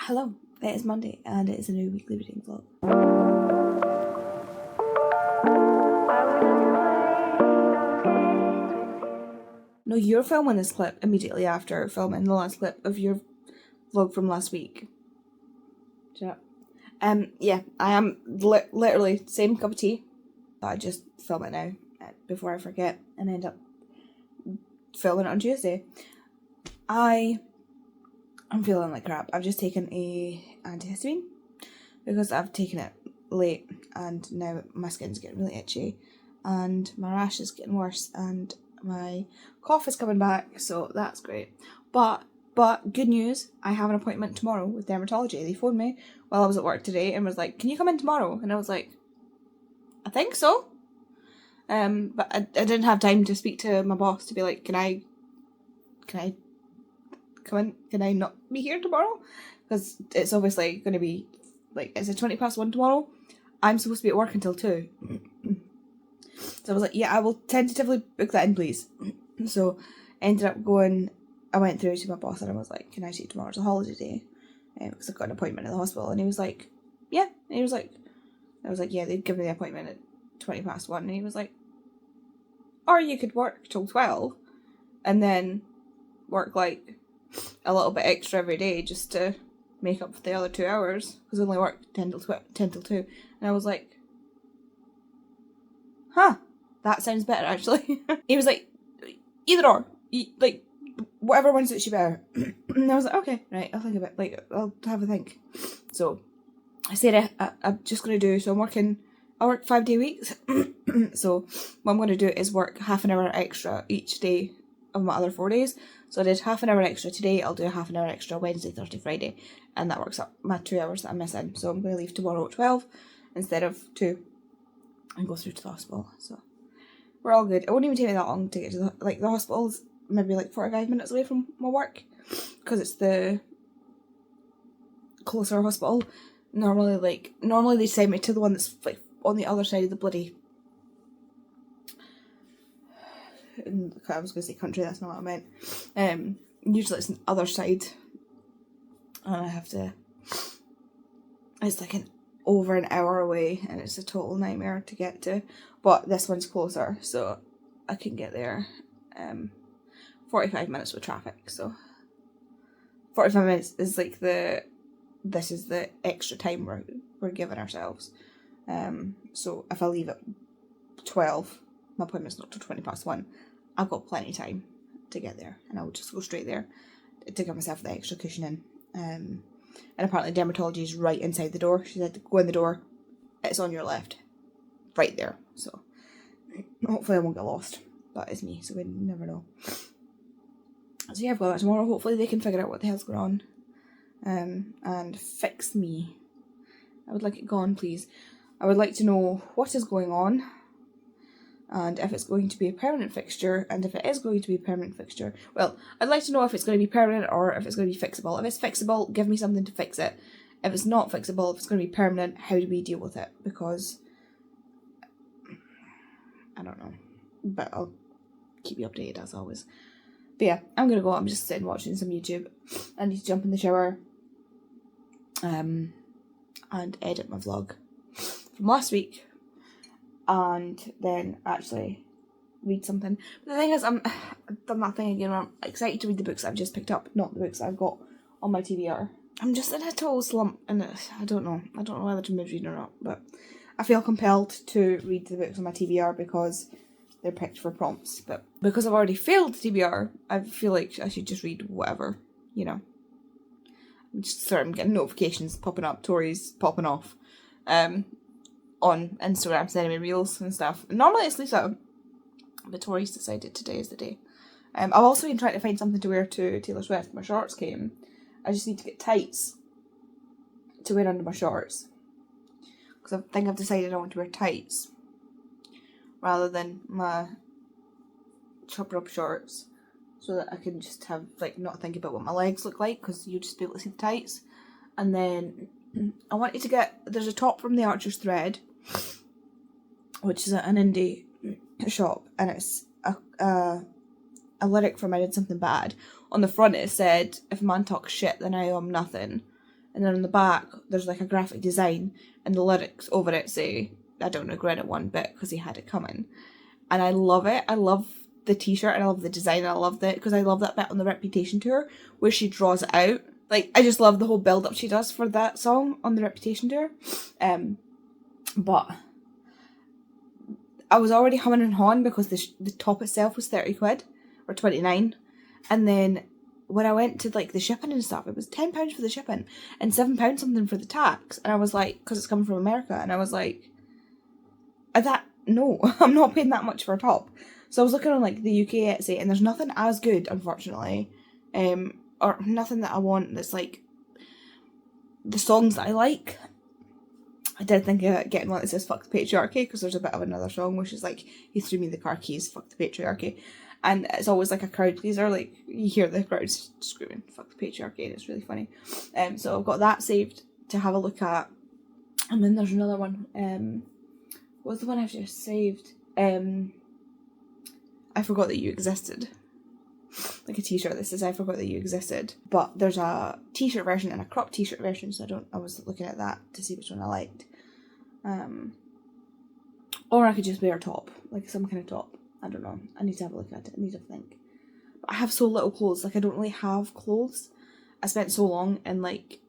Hello, it is Monday and it is a new weekly reading vlog. No, you're filming this clip immediately after filming the last clip of your vlog from last week. Shut up. Yeah, I am literally same cup of tea, but I just film it now before I forget and end up filming it on Tuesday. I'm feeling like crap. I've just taken a antihistamine because I've taken it late and now my skin's getting really itchy and my rash is getting worse and my cough is coming back, so that's great. But good news, I have an appointment tomorrow with dermatology. They phoned me while I was at work today and was like, can you come in tomorrow? And I was like, I think so. But I didn't have time to speak to my boss to be like, can I come in? Can I not be here tomorrow? Because it's obviously going to be, like, it's a 1:20 tomorrow. I'm supposed to be at work until 2. So I was like, yeah, I will tentatively book that in, please. So I ended up going, I went through to my boss and I was like, can I take tomorrow as a holiday day? Because I've got an appointment at the hospital. And he was like, yeah. And he was like, I was like, yeah, they'd given me the appointment at 1:20. And he was like, or you could work till 12 and then work like a little bit extra every day just to make up for the other 2 hours, because I only work 10 till 2. And I was like, huh, that sounds better actually. He was like, either or, like whatever one suits you better. And I was like, okay, right, I'll think about it, like I'll have a think. So I said I'm just going to do, so I work 5-day weeks. So what I'm going to do is work half an hour extra each day of my other 4 days. So I did half an hour extra today, I'll do half an hour extra Wednesday, Thursday, Friday, and that works up my 2 hours that I'm missing. So I'm going to leave tomorrow at 12 instead of 2 and go through to the hospital. So we're all good. It won't even take me that long to get to the hospital's maybe like 45 minutes away from my work, because it's the closer hospital. Normally they send me to the one that's like on the other side of the bloody, I was going to say country, that's not what I meant. Usually it's on the other side and I have to, it's like over an hour away and it's a total nightmare to get to, but this one's closer so I can get there 45 minutes with traffic. So 45 minutes is like this is the extra time we're giving ourselves. So if I leave at 12, my appointment's not till 1:20. I've got plenty of time to get there and I'll just go straight there to give myself the extra cushioning. And apparently dermatology is right inside the door. She said, go in the door, it's on your left, right there. So hopefully I won't get lost. That is me, so we never know. So yeah, I've got that tomorrow. Hopefully they can figure out what the hell's going on and fix me. I would like it gone, please. I would like to know what is going on and if it's going to be a permanent fixture, and if it is going to be a permanent fixture, well, I'd like to know if it's going to be permanent or if it's going to be fixable. If it's fixable, give me something to fix it. If it's not fixable, if it's going to be permanent, how do we deal with it? Because I don't know, but I'll keep you updated as always. But yeah, I'm going to go. I'm just sitting watching some YouTube. I need to jump in the shower and edit my vlog from last week and then actually read something. But the thing is, I've done that thing again where I'm excited to read the books I've just picked up, not the books I've got on my TBR. I'm just in a total slump and I don't know whether to mood read or not, but I feel compelled to read the books on my TBR because they're picked for prompts. But because I've already failed TBR, I feel like I should just read whatever, you know. I'm getting notifications popping up, Tori's popping off on Instagram, sending me reels and stuff. Normally it's Lisa, but Tori's decided today is the day. I've also been trying to find something to wear to Taylor Swift. My shorts came. I just need to get tights to wear under my shorts, because I think I've decided I want to wear tights rather than my chopper up shorts, so that I can just have, like, not think about what my legs look like, because you just be able to see the tights. And then I wanted to get, there's a top from the Archer's Thread, which is an indie shop, and it's a lyric from I Did Something Bad. On the front it said, if a man talks shit then I owe him nothing. and then on the back there's like a graphic design, and the lyrics over it say, I don't regret it one bit because he had it coming. And I love it. I love the t-shirt, and I love the design, and I love that because I love that bit on the Reputation tour where she draws it out. Like, I just love the whole build-up she does for that song on the Reputation tour. But I was already humming and hawing because the top itself was 30 quid or 29, and then when I went to like the shipping and stuff, it was £10 for the shipping and £7 something for the tax, and I was like, because it's coming from America, and I was like, no, I'm not paying that much for a top. So I was looking on like the UK Etsy, and there's nothing as good, unfortunately, or nothing that I want that's like the songs that I like. I did think of getting one that says fuck the patriarchy, because there's a bit of another song which is like, he threw me the car keys, fuck the patriarchy. And it's always like a crowd pleaser, like you hear the crowds screaming fuck the patriarchy, and it's really funny. So I've got that saved to have a look at. And then there's another one. What's the one I've just saved? I forgot that you existed. Like a t-shirt that says I forgot that you existed. But there's a t-shirt version and a crop t-shirt version, so I was looking at that to see which one I liked. Or I could just wear a top, like some kind of top. I don't know. I need to have a look at it. I need to think. But I have so little clothes. Like, I don't really have clothes. I spent so long in like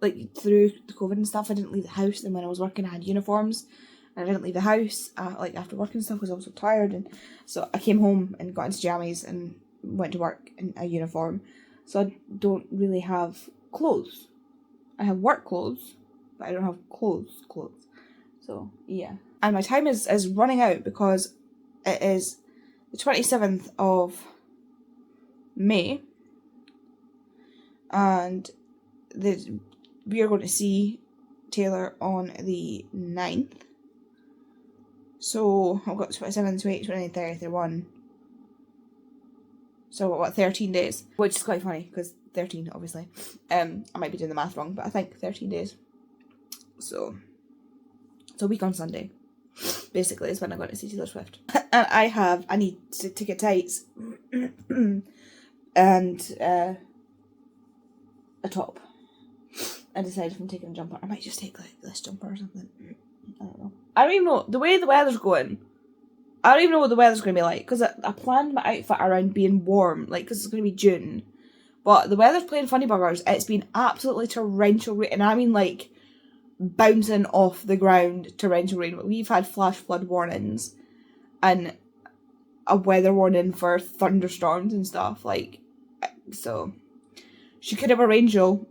through the COVID and stuff, I didn't leave the house. And when I was working, I had uniforms. And I didn't leave the house like after work and stuff because I was so tired. And so I came home and got into jammies and went to work in a uniform. So I don't really have clothes. I have work clothes, but I don't have clothes. So yeah. And my time is running out because it is the 27th of May. And we are going to see Taylor on the 9th. So I've got 27, 28, 29, 30, 31. So what, 13 days? Which is quite funny because 13, obviously. I might be doing the math wrong, but I think 13 days. So it's a week on Sunday, basically, is when I'm going to see Taylor Swift. And I need to get tights and a top. I decided if I'm taking a jumper, I might just take like this jumper or something. I don't know. I don't even know. The way the weather's going, I don't even know what the weather's going to be like. Because I planned my outfit around being warm. Like, because it's going to be June. But the weather's playing funny buggers. It's been absolutely torrential rain. And I mean, like, bouncing off the ground torrential rain. We've had flash flood warnings. And a weather warning for thunderstorms and stuff. Like, so. She could have a Angel.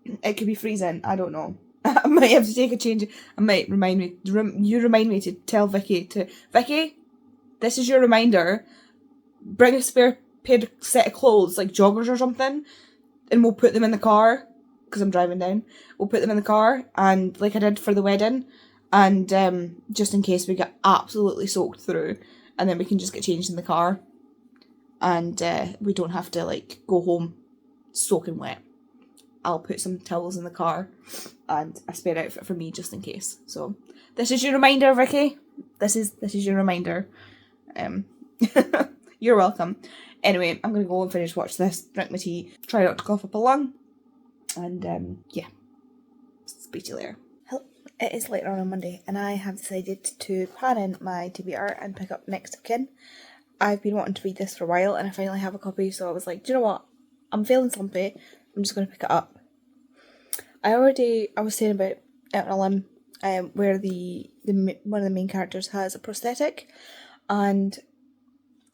It could be freezing. I don't know. I might have to take a change. I might remind me. You remind me to tell Vicky to... Vicky, this is your reminder. Bring a spare set of clothes, like joggers or something, and we'll put them in the car, because I'm driving down. We'll put them in the car, and like I did for the wedding, and just in case we get absolutely soaked through, and then we can just get changed in the car, and we don't have to like go home soaking wet. I'll put some towels in the car and a spare outfit for me just in case. So this is your reminder, Vicky. This is your reminder. You're welcome. Anyway, I'm gonna go and finish watch this, drink my tea, try not to cough up a lung, and yeah. Speak to you later. Hello. It is later on Monday, and I have decided to pan in my TBR and pick up Next of Kin. I've been wanting to read this for a while, and I finally have a copy, so I was like, do you know what? I'm feeling slumpy. I'm just going to pick it up. I was saying about Out on a Limb, where the one of the main characters has a prosthetic, and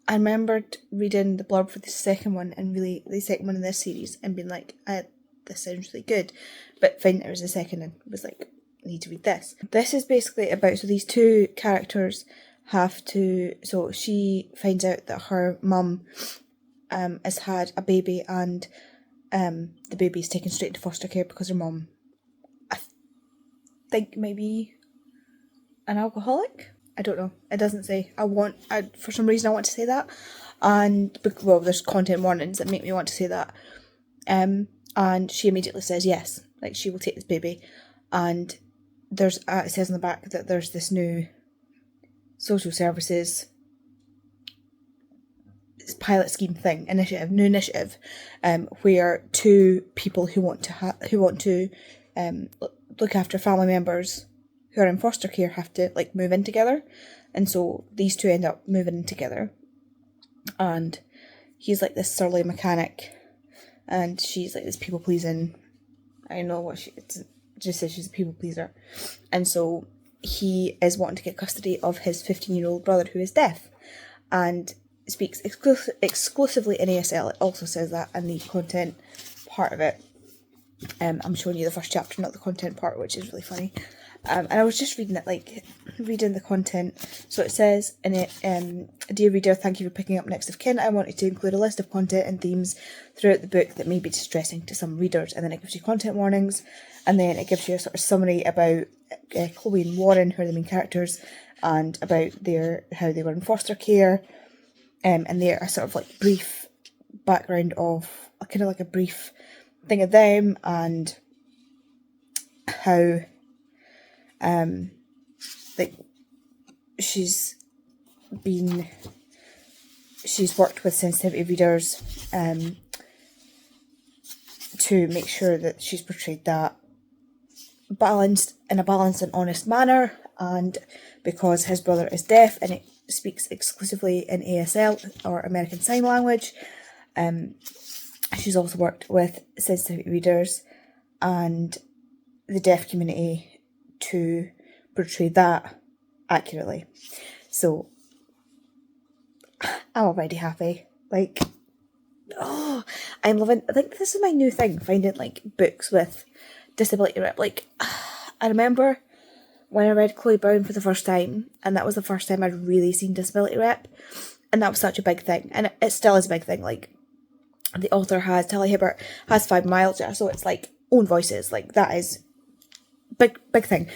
I remembered reading the blurb for the second one, and really the second one in this series, and being like, this sounds really good, but finding it was the second and was like, I need to read this. This is basically about, so these two characters so she finds out that her mum has had a baby, and the baby's taken straight into foster care because her mum, I think, maybe an alcoholic? I don't know. It doesn't say. For some reason I want to say that. And, well, there's content warnings that make me want to say that. And she immediately says yes. Like, she will take this baby. And there's, it says on the back that there's this new social services pilot scheme thing, new initiative, where two people who want to look after family members who are in foster care have to like move in together, and so these two end up moving in together, and he's like this surly mechanic, and she's like this people pleasing. I don't know what just says she's a people pleaser, and so he is wanting to get custody of his 15-year-old brother who is deaf, and speaks exclusively in ASL. It also says that in the content part of it. I'm showing you the first chapter, not the content part, which is really funny. And I was just reading the content. So it says in it, "Dear reader, thank you for picking up Next of Kin. I wanted to include a list of content and themes throughout the book that may be distressing to some readers." And then it gives you content warnings, and then it gives you a sort of summary about Chloe and Warren, who are the main characters, and about how they were in foster care, and their sort of like brief background of kind of like a brief thing of them, and how like she's worked with sensitivity readers to make sure that she's portrayed that in a balanced and honest manner, and because his brother is deaf and it speaks exclusively in ASL or American Sign Language, she's also worked with sensitivity readers and the deaf community to portray that accurately. So I'm already happy. Like, oh, I'm loving. I think this is my new thing, finding like books with disability rep. Like, I remember when I read Chloe Brown for the first time, and that was the first time I'd really seen disability rep, and that was such a big thing, and it still is a big thing. Like, the author Talia Hibbert has fibromyalgia, so it's like own voices, like that is big thing.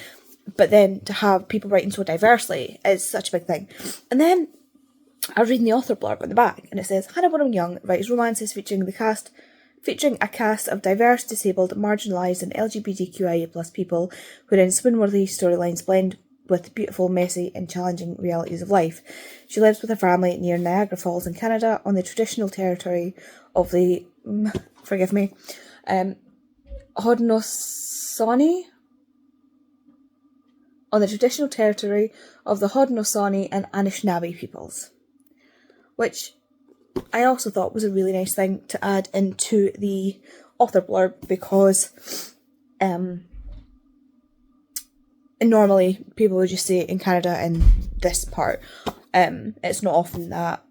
But then to have people writing so diversely is such a big thing. And then I was reading the author blurb on the back, and it says Hannah Bonham Young writes romances featuring a cast of diverse, disabled, marginalised and LGBTQIA+ people wherein swim-worthy storylines blend with beautiful, messy and challenging realities of life. She lives with her family near Niagara Falls in Canada on the traditional territory of the Haudenosaunee, on the traditional territory of the Haudenosaunee and Anishinaabe peoples, which I also thought was a really nice thing to add into the author blurb, because normally people would just say in Canada in this part. It's not often that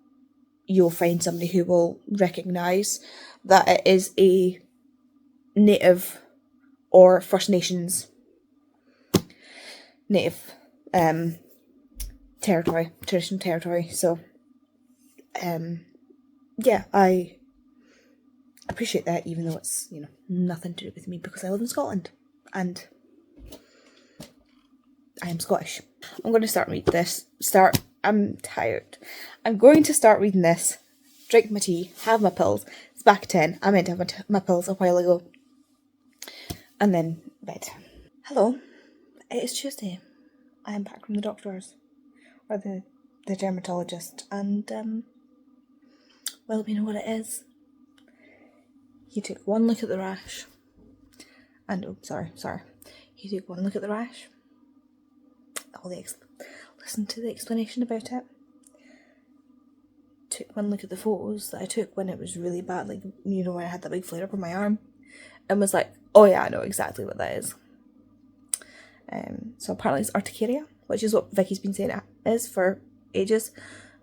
you'll find somebody who will recognise that it is a Native or First Nations Native traditional territory. So yeah, I appreciate that, even though it's, nothing to do with me, because I live in Scotland and I am Scottish. I'm going to start reading this. I'm tired. I'm going to start reading this, drink my tea, have my pills. It's back at 10. I meant to have my pills a while ago. And then bed. Hello. It is Tuesday. I am back from the doctor's, or the dermatologist, and well, we know what it is. He took one look at the rash, and he took one look at the rash. Listen to the explanation about it. Took one look at the photos that I took when it was really bad, like, when I had that big flare up on my arm, and was like, oh yeah, I know exactly what that is. So apparently it's urticaria, which is what Vicky's been saying it is for ages,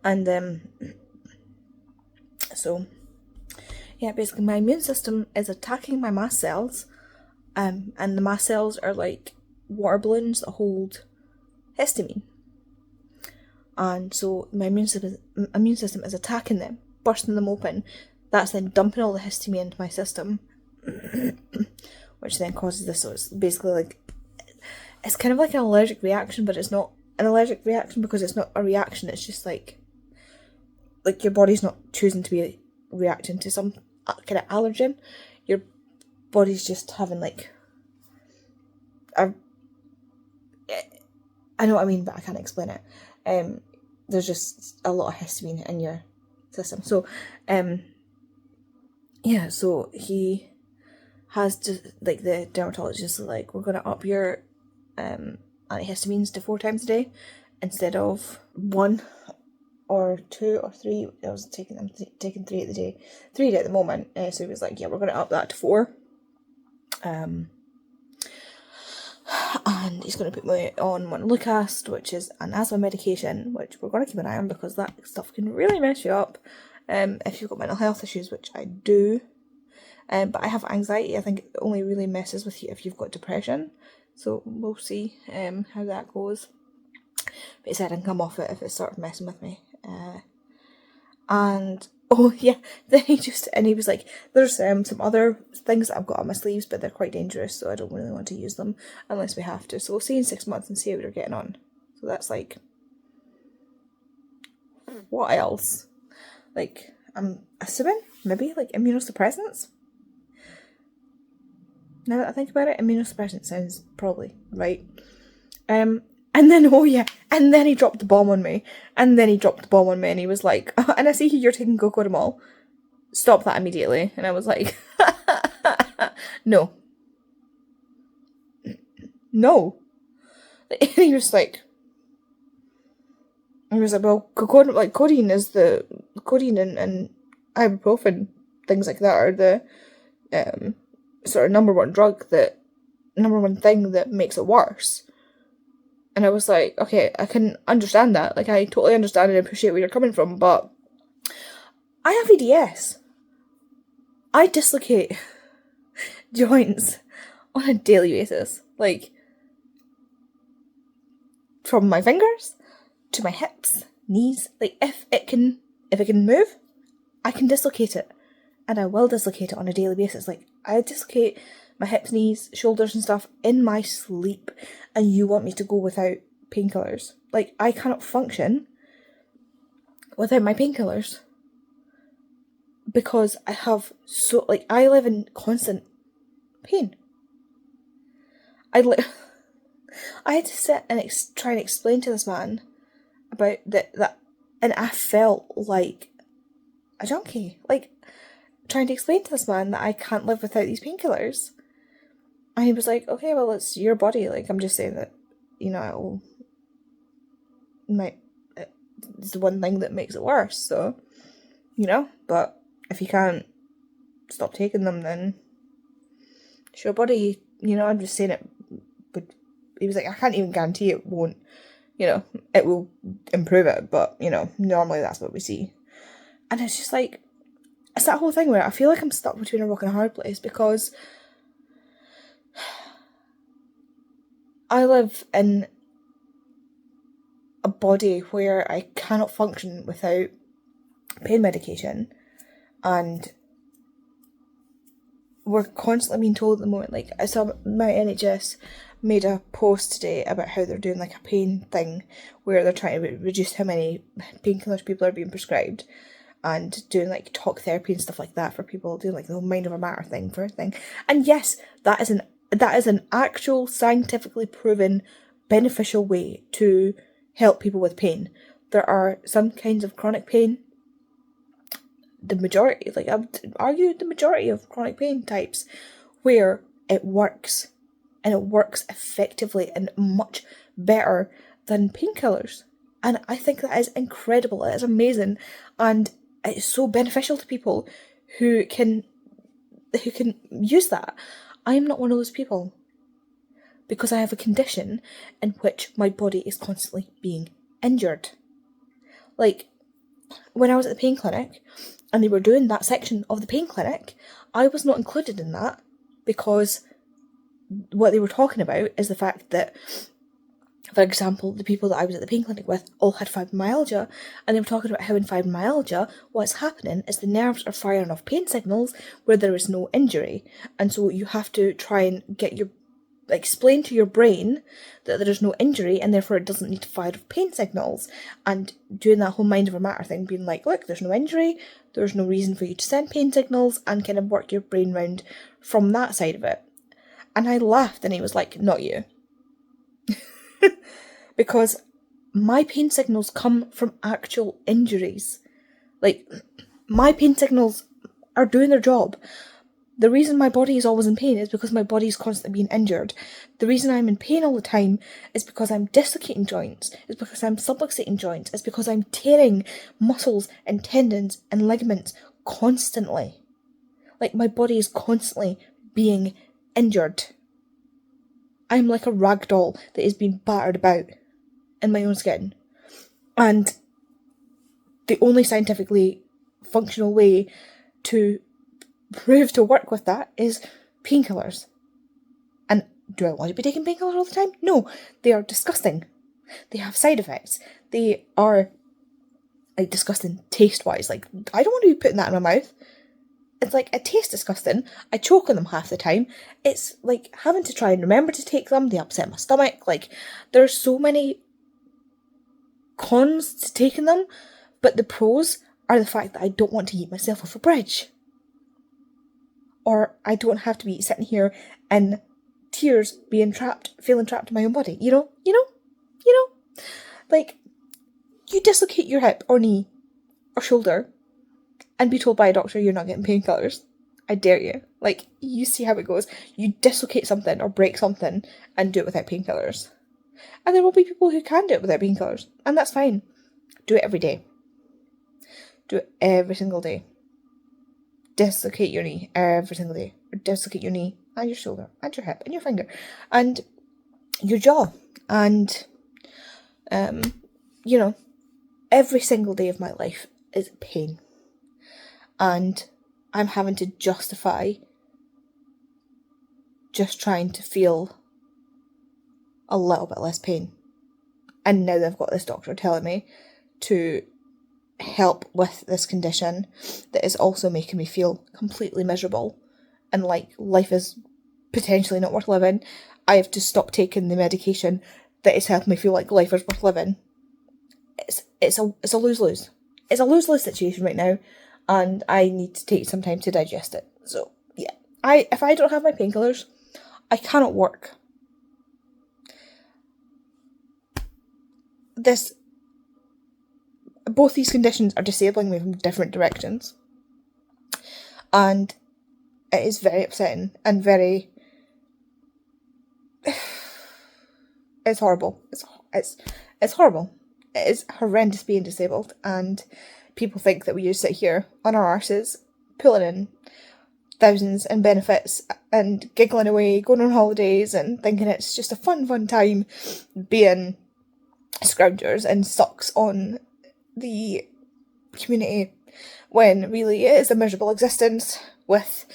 and so yeah, basically my immune system is attacking my mast cells, and the mast cells are like water balloons that hold histamine, and so my immune system is attacking them, bursting them open. That's then dumping all the histamine into my system, which then causes this. So it's basically like, it's kind of like an allergic reaction, but it's not an allergic reaction because it's not a reaction. It's just like your body's not choosing to be reacting to some kind of allergen. Your body's just having like I know what I mean, but I can't explain it. There's just a lot of histamine in your system. So, yeah, so he has to, like, the dermatologist is like, we're going to up your antihistamines to 4 times a day instead of 1 or 2 or 3. I'm taking 3 at the day, 3 a day at the moment. So he was like, yeah, we're going to up that to 4. And he's going to put me on Montelukast, which is an asthma medication, which we're going to keep an eye on because that stuff can really mess you up if you've got mental health issues, which I do. But I have anxiety. I think it only really messes with you if you've got depression. So we'll see how that goes. But he said I can come off it if it's sort of messing with me. And oh yeah, then he was like, there's some other things that I've got on my sleeves, but they're quite dangerous, so I don't really want to use them unless we have to. So we'll see in 6 months and see how we're getting on. So that's like, what else? Like, I'm assuming maybe like immunosuppressants. Now that I think about it, immunosuppressant sounds probably right. And then, oh yeah, and then he dropped the bomb on me. And he was like, oh, and I see you're taking Cocotamol. Stop that immediately. And I was like, no. No. And he was like, well, codeine is codeine and ibuprofen, things like that are the sort of number one thing that makes it worse. And I was like, okay, I can understand that. Like, I totally understand and appreciate where you're coming from, but I have EDS. I dislocate joints on a daily basis. Like, from my fingers to my hips, knees. Like, if it can move, I can dislocate it. And I will dislocate it on a daily basis. Like, I dislocate my hips, knees, shoulders and stuff in my sleep, and you want me to go without painkillers. Like, I cannot function without my painkillers because I live in constant pain. I had to sit and try and explain to this man about that, and I felt like a junkie, like trying to explain to this man that I can't live without these painkillers. And he was like, okay, well, it's your body. Like, I'm just saying that, you know, it's the one thing that makes it worse. So, you know, but if you can't stop taking them, then it's your body. You know, I'm just saying it. But he was like, I can't even guarantee it won't, you know, it will improve it. But, you know, normally that's what we see. And it's just like, it's that whole thing where I feel like I'm stuck between a rock and a hard place because I live in a body where I cannot function without pain medication, and we're constantly being told at the moment, like, I saw my NHS made a post today about how they're doing like a pain thing where they're trying to reduce how many painkillers people are being prescribed, and doing like talk therapy and stuff like that for people, doing like the whole mind over matter thing. And yes, that is an actual scientifically proven beneficial way to help people with pain. There are some kinds of chronic pain, the majority, like I would argue the majority of chronic pain types, where it works, and it works effectively and much better than painkillers. And I think that is incredible, it is amazing, and it's so beneficial to people who can use that. I'm not one of those people, because I have a condition in which my body is constantly being injured. Like, when I was at the pain clinic and they were doing that section of the pain clinic, I was not included in that because what they were talking about is the fact that, for example, the people that I was at the pain clinic with all had fibromyalgia, and they were talking about how in fibromyalgia what's happening is the nerves are firing off pain signals where there is no injury, and so you have to try and explain to your brain that there is no injury and therefore it doesn't need to fire off pain signals, and doing that whole mind over matter thing, being like, look, there's no injury, there's no reason for you to send pain signals, and kind of work your brain round from that side of it. And I laughed, and he was like, not you. Because my pain signals come from actual injuries. Like, my pain signals are doing their job. The reason my body is always in pain is because my body is constantly being injured. The reason I'm in pain all the time is because I'm dislocating joints, is because I'm subluxating joints, is because I'm tearing muscles and tendons and ligaments constantly. Like, my body is constantly being injured. I'm like a rag doll that is being battered about in my own skin. And the only scientifically functional way to prove to work with that is painkillers. And do I want to be taking painkillers all the time? No, they are disgusting. They have side effects. They are, like, disgusting taste-wise. Like, I don't want to be putting that in my mouth. It's like, it tastes disgusting. I choke on them half the time. It's like having to try and remember to take them. They upset my stomach. Like, there's so many cons to taking them, but the pros are the fact that I don't want to eat myself off a bridge. Or I don't have to be sitting here in tears, being trapped, feeling trapped in my own body. You know? Like, you dislocate your hip or knee or shoulder and be told by a doctor you're not getting painkillers. I dare you. Like, you see how it goes. You dislocate something or break something and do it without painkillers. And there will be people who can do it without painkillers. And that's fine. Do it every day. Do it every single day. Dislocate your knee every single day. Or dislocate your knee and your shoulder and your hip and your finger and your jaw. And, every single day of my life is pain. And I'm having to justify just trying to feel a little bit less pain. And now that I've got this doctor telling me to help with this condition that is also making me feel completely miserable and like life is potentially not worth living, I have to stop taking the medication that is helping me feel like life is worth living. It's a lose-lose. It's a lose-lose situation right now, and I need to take some time to digest it. So yeah, if I don't have my painkillers, I cannot work. Both these conditions are disabling me from different directions. And it is very upsetting and very... It's horrible. It's horrible. It is horrendous being disabled, and people think that we just sit here on our arses, pulling in thousands in benefits and giggling away, going on holidays and thinking it's just a fun time being scroungers and sucks on the community, when really it is a miserable existence with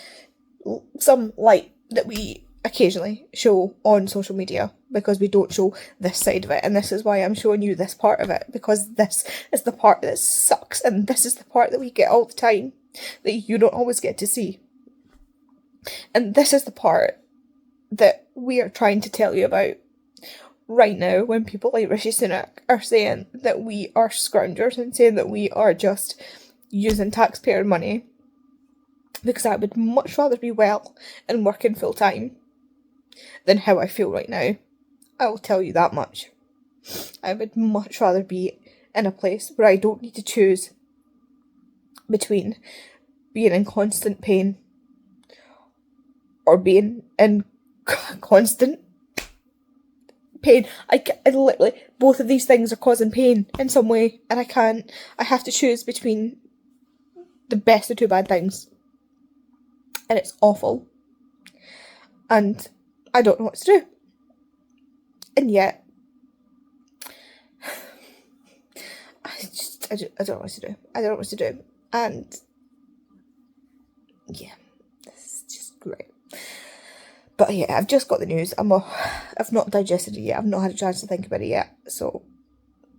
some light that we occasionally show on social media, because we don't show this side of it, and this is why I'm showing you this part of it, because this is the part that sucks, and this is the part that we get all the time that you don't always get to see, and this is the part that we are trying to tell you about right now, when people like Rishi Sunak are saying that we are scroungers and saying that we are just using taxpayer money, because I would much rather be well and working full time than how I feel right now. I will tell you that much. I would much rather be in a place where I don't need to choose between being in constant pain or being in constant pain. I literally, both of these things are causing pain in some way, and I have to choose between the best of two bad things. And it's awful. And I don't know what to do. And yet, I don't know what to do. I don't know what to do. And yeah, this is just great. But yeah, I've just got the news. I've not digested it yet. I've not had a chance to think about it yet. So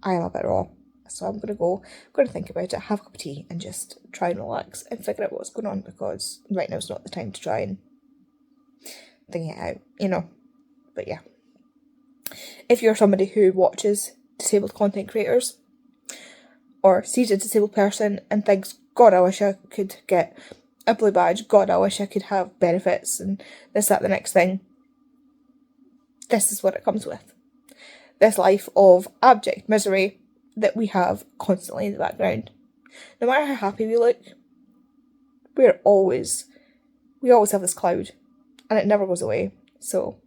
I am a bit raw. So I'm going to think about it, have a cup of tea, and just try and relax and figure out what's going on, because right now is not the time to try and think it out, But yeah. If you're somebody who watches disabled content creators or sees a disabled person and thinks, God, I wish I could get a blue badge, God, I wish I could have benefits and this, that, the next thing, this is what it comes with. This life of abject misery that we have constantly in the background. no matter how happy we look, we always have this cloud, and it never goes away. So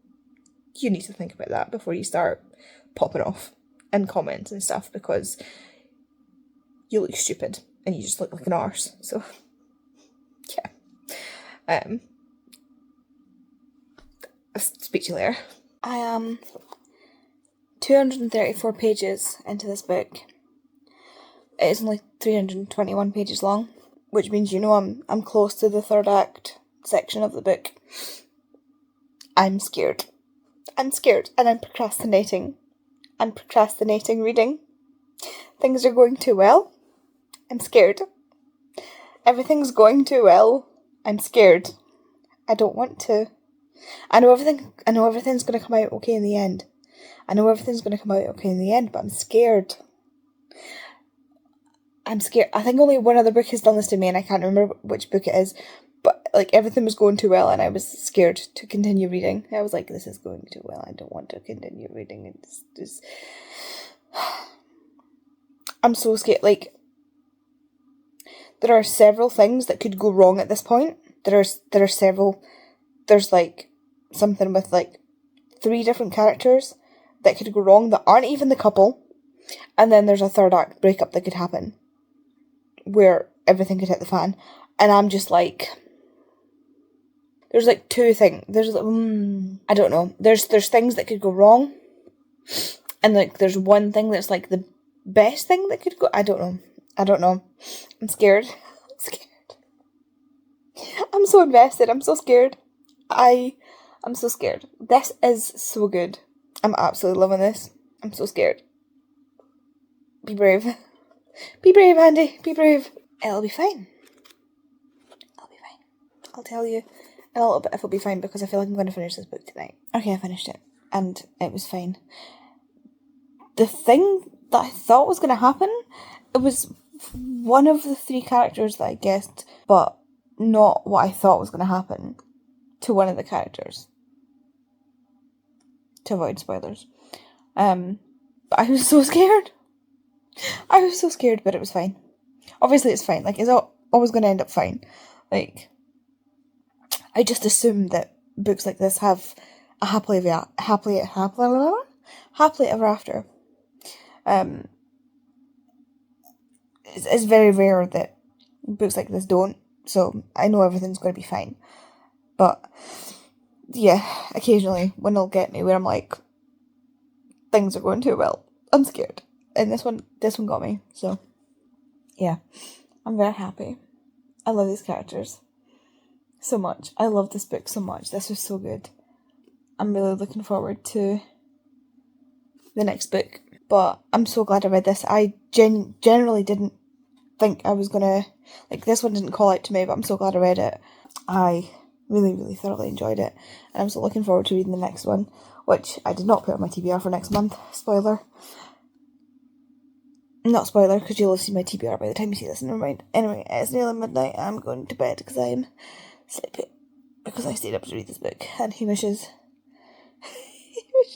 you need to think about that before you start popping off in comments and stuff, because you look stupid and you just look like an arse. So yeah. I'll speak to you later. I am 234 pages into this book. It is only 321 pages long, which means, you know, I'm close to the third act section of the book. I'm scared. I'm scared, and I'm procrastinating. I'm procrastinating reading. Things are going too well. I'm scared. Everything's going too well. I'm scared. I don't want to. I know everything's going to come out okay in the end. But I'm scared. I'm scared. I think only one other book has done this to me, and I can't remember which book it is. But, like, everything was going too well, and I was scared to continue reading. I was like, this is going too well. I don't want to continue reading. It's just... I'm so scared. Like, there are several things that could go wrong at this point. There are several... There's, like, something with, like, 3 different characters that could go wrong that aren't even the couple. And then there's a third act breakup that could happen, where everything could hit the fan. And I'm just like... There's, like, 2 things. There's, I don't know. There's things that could go wrong. And, like, there's one thing that's, like, the best thing that could go... I don't know. I'm scared. I'm so invested. I'm so scared. I'm so scared. This is so good. I'm absolutely loving this. I'm so scared. Be brave. Be brave, Andy. Be brave. It'll be fine. I'll tell you in a little bit if it'll be fine, because I feel like I'm going to finish this book tonight. Okay, I finished it, and it was fine. The thing that I thought was going to happen, it was one of the 3 characters that I guessed, but not what I thought was going to happen to one of the characters. To avoid spoilers. But I was so scared. But it was fine. Obviously it's fine. Like, it's always going to end up fine. Like, I just assume that books like this have a happily ever after. It's very rare that books like this don't, so I know everything's going to be fine. But yeah, occasionally when they'll get me where I'm like, things are going too well, I'm scared. And this one got me, so yeah, I'm very happy. I love these characters so much. I love this book so much. This was so good. I'm really looking forward to the next book. But I'm so glad I read this. I generally didn't think I was gonna... Like, this one didn't call out to me, but I'm so glad I read it. I really, really thoroughly enjoyed it. And I'm so looking forward to reading the next one, which I did not put on my TBR for next month. Spoiler. Not spoiler, because you'll have seen my TBR by the time you see this, never mind. Anyway, it's nearly midnight, I'm going to bed because I am sleepy. Because I stayed up to read this book, and Hamish is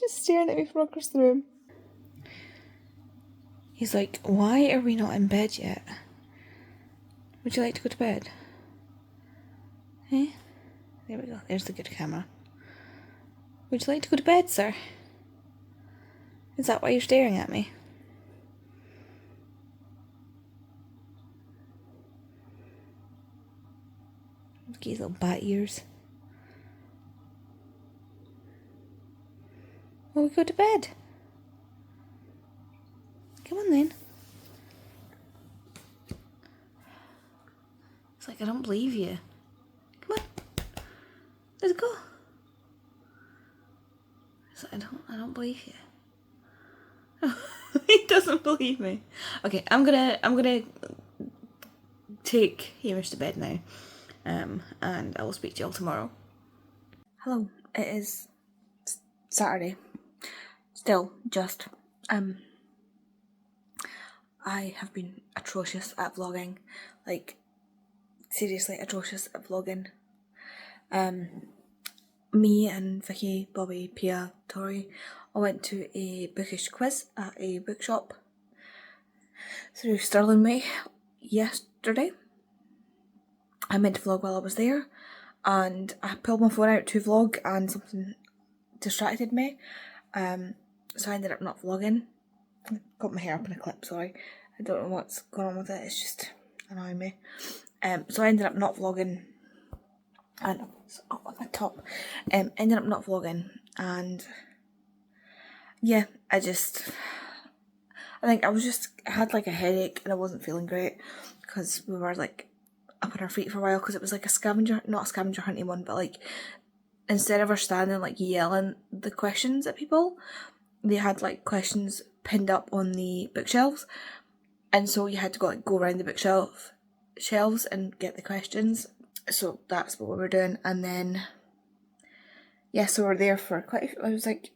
staring at me from across the room. He's like, why are we not in bed yet? Would you like to go to bed? Eh? There we go, there's the good camera. Would you like to go to bed, sir? Is that why you're staring at me? Look at his little bat ears. Well, we go to bed. Come on then. It's like, I don't believe you. Come on. Let's go. It's like, I don't believe you. He doesn't believe me. Okay, I'm gonna take Hamish to bed now. And I will speak to you all tomorrow. Hello, it is Saturday. Still, just, I have been atrocious at vlogging. Like, seriously atrocious at vlogging. Me and Vicky, Bobby, Pia, Tori all went to a bookish quiz at a bookshop through Stirling Way yesterday. I meant to vlog while I was there, and I pulled my phone out to vlog and something distracted me, so I ended up not vlogging. I got my hair up in a clip, sorry. I don't know what's going on with it, it's just annoying me. So I ended up not vlogging, and it's up on my top. Ended up not vlogging, and yeah, I think I had like a headache and I wasn't feeling great because we were like up on our feet for a while, because it was like not a scavenger hunting one, but like instead of her standing like yelling the questions at people, they had like questions pinned up on the bookshelves, and so you had to go around the shelves and get the questions. So that's what we were doing, and then yeah, so we're there for I was like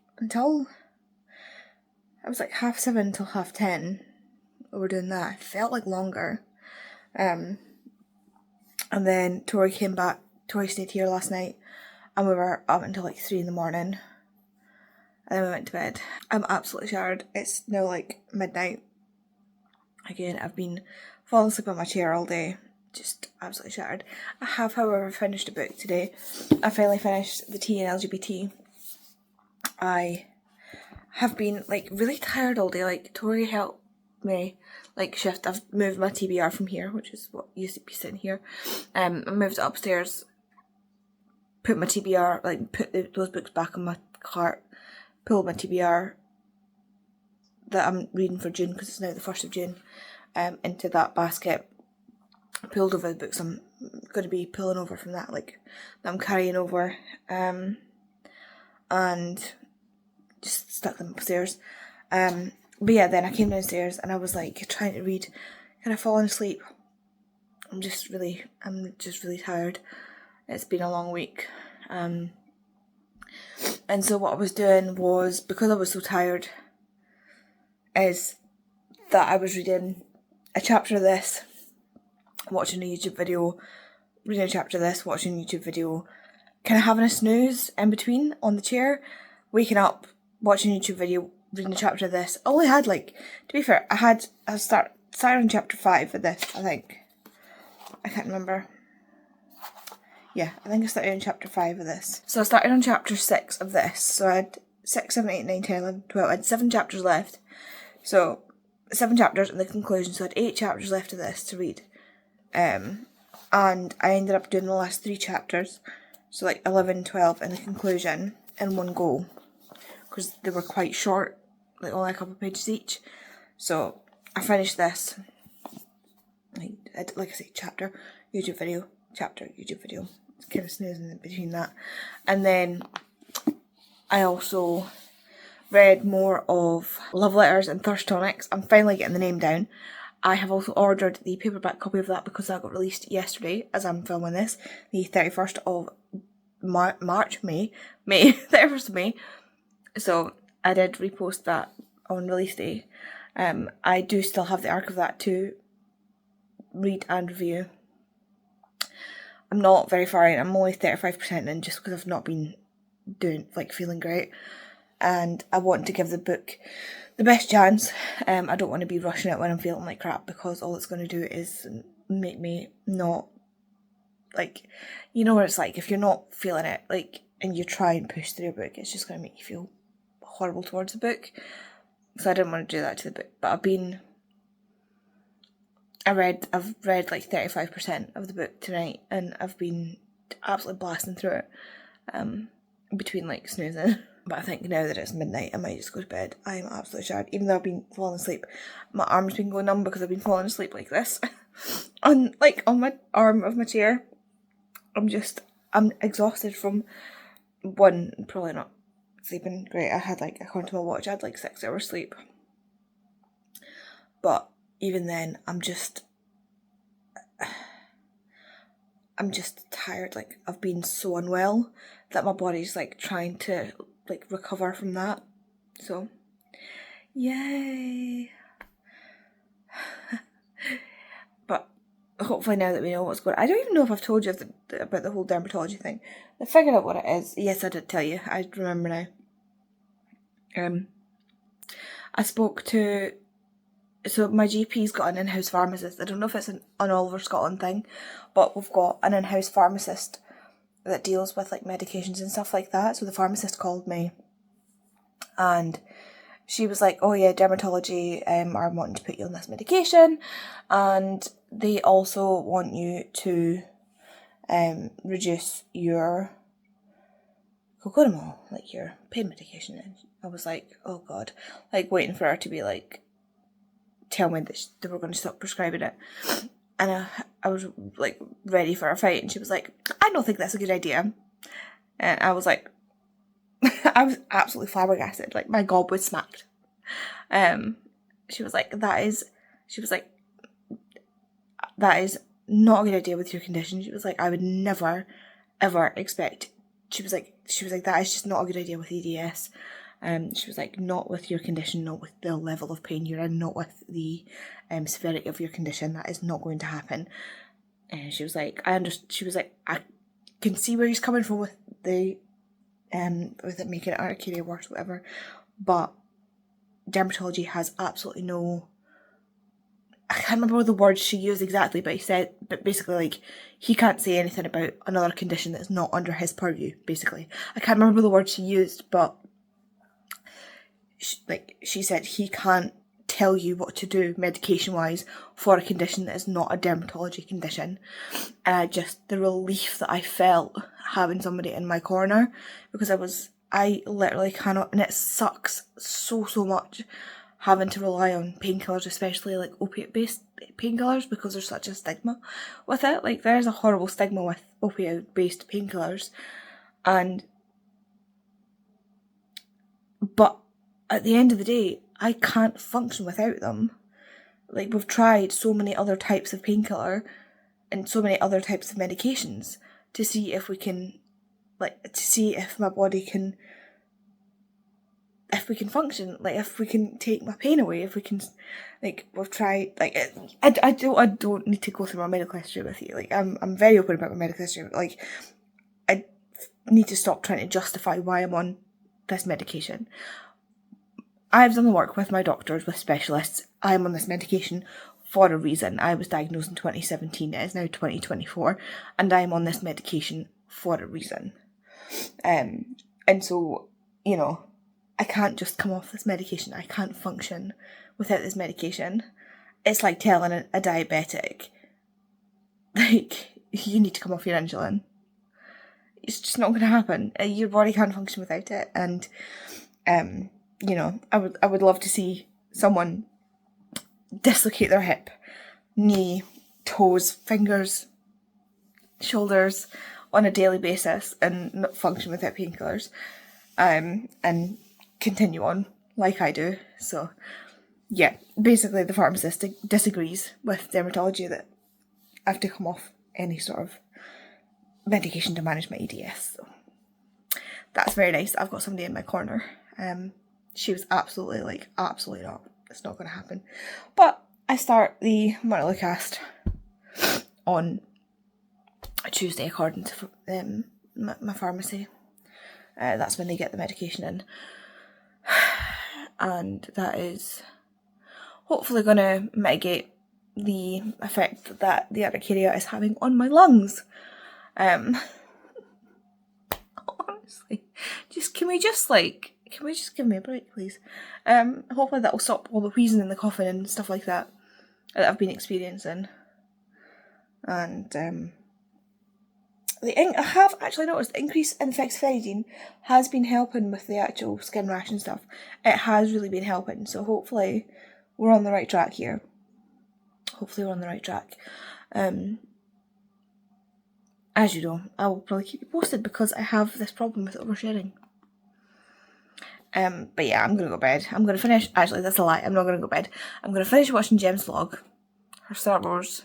7:30 till 10:30. We were doing that. It felt like longer. And then Tori came back. Tori stayed here last night, and we were up until like 3 a.m. And then we went to bed. I'm absolutely shattered. It's now like midnight. Again, I've been falling asleep on my chair all day. Just absolutely shattered. I have, however, finished a book today. I finally finished The T in LGBT. I have been like really tired all day. Like Tori helped me like shift. I've moved my TBR from here, which is what used to be sitting here. I moved it upstairs, put my TBR, like put those books back in my cart, pulled my TBR that I'm reading for June, because it's now the 1st of June, into that basket, pulled over the books I'm going to be pulling over from that, like that I'm carrying over, and just stuck them upstairs. But yeah, then I came downstairs and I was like trying to read, kind of falling asleep. I'm just really tired. It's been a long week. And so what I was doing was, because I was so tired, is that I was reading a chapter of this, watching a YouTube video, reading a chapter of this, watching a YouTube video, kind of having a snooze in between on the chair, waking up, watching a YouTube video, reading a chapter of this. I only had like, to be fair, I started on chapter 5 of this, I think. I can't remember. Yeah, I think I started on chapter 5 of this. So I started on chapter 6 of this. So I had 6, 7, 8, 9, 10, 11, 12. I had 7 chapters left. So 7 chapters and the conclusion. So I had 8 chapters left of this to read. And I ended up doing the last 3 chapters. So like 11, 12 and the conclusion in one go, because they were quite short, like only a couple of pages each. So I finished this, like I say, chapter, YouTube video, chapter, YouTube video, kind of snoozing in between that. And then I also read more of Love Letters and Thirst Tonics. I'm finally getting the name down. I have also ordered the paperback copy of that because that got released yesterday, as I'm filming this, the 31st of May, 31st of May. So I did repost that on release day. I do still have the arc of that to read and review. I'm not very far in. I'm only 35% in, just because I've not been feeling great. And I want to give the book the best chance. I don't want to be rushing it when I'm feeling like crap, because all it's going to do is make me not, like, you know what it's like, if you're not feeling it, like, and you try and push through a book, it's just going to make you feel horrible towards the book. So I didn't want to do that to the book. But I've read like 35% of the book tonight, and I've been absolutely blasting through it, between like snoozing. But I think now that it's midnight, I might just go to bed. I'm absolutely shattered. Even though I've been falling asleep, my arm's been going numb because I've been falling asleep like this, on my arm of my chair. I'm exhausted from, one, probably not sleeping great. I had like, according to my watch, I had like 6 hours sleep. But even then, I'm just tired. Like, I've been so unwell that my body's like trying to like recover from that. So, yay. But hopefully now that we know what's going on, I don't even know if I've told you about the whole dermatology thing. I figured out what it is. Yes, I did tell you. I remember now. I spoke to so my GP's got an in-house pharmacist. I don't know if it's an all over Scotland thing, but we've got an in-house pharmacist that deals with like medications and stuff like that. So the pharmacist called me and she was like, oh yeah, dermatology are wanting to put you on this medication, and they also want you to reduce your cocodamol, like your pain medication. And I was like, oh god, like waiting for her to be like, tell me that they were going to stop prescribing it. And I was like ready for a fight, and she was like, I don't think that's a good idea. And I was like, I was absolutely flabbergasted, like my gob was smacked. She was like, that is not a good idea with your condition. She was like, I would never ever expect. She was like, that is just not a good idea with EDS. She was like, not with your condition, not with the level of pain you're in, not with the severity of your condition. That is not going to happen. And she was like, she was like, I can see where he's coming from with the with it making it urticaria worse, whatever. But dermatology has absolutely no. I can't remember the words she used exactly, but basically, like, he can't say anything about another condition that's not under his purview, basically. I can't remember the words she used, but she said he can't tell you what to do medication-wise for a condition that is not a dermatology condition. And the relief that I felt having somebody in my corner, because I literally cannot, and it sucks so much having to rely on painkillers, especially like opiate-based painkillers, because there's such a stigma with it. Like, there's a horrible stigma with opiate-based painkillers, but at the end of the day, I can't function without them. Like, we've tried so many other types of painkiller and so many other types of medications to see if we can, if my body can, if we can function, like, if we can take my pain away, if we can, like, we've tried, like, I don't need to go through my medical history with you. Like, I'm very open about my medical history. Like, I need to stop trying to justify why I'm on this medication. I've done the work with my doctors, with specialists. I'm on this medication for a reason. I was diagnosed in 2017. It is now 2024, and I'm on this medication for a reason. And so, you know, I can't just come off this medication. I can't function without this medication. It's like telling a diabetic, like, you need to come off your insulin. It's just not going to happen. Your body can't function without it. And, you know, I would love to see someone dislocate their hip, knee, toes, fingers, shoulders on a daily basis and not function without painkillers, and continue on like I do. So yeah, basically the pharmacist disagrees with dermatology that I have to come off any sort of medication to manage my EDS. So that's very nice. I've got somebody in my corner. She was absolutely not. It's not going to happen. But I start the monthly cast on a Tuesday, according to my pharmacy. That's when they get the medication in. And that is hopefully going to mitigate the effect that the urticaria is having on my lungs. Honestly, can we just give me a break, please? Hopefully that will stop all the wheezing and the coughing and stuff like that I've been experiencing. And I have actually noticed the increase in fexofenadine has been helping with the actual skin rash and stuff. It has really been helping, so hopefully we're on the right track here. As you know, I will probably keep you posted because I have this problem with oversharing. But yeah, I'm going to go to bed. I'm going to finish, actually that's a lie, I'm not going to go to bed. I'm going to finish watching Jem's vlog, her Star Wars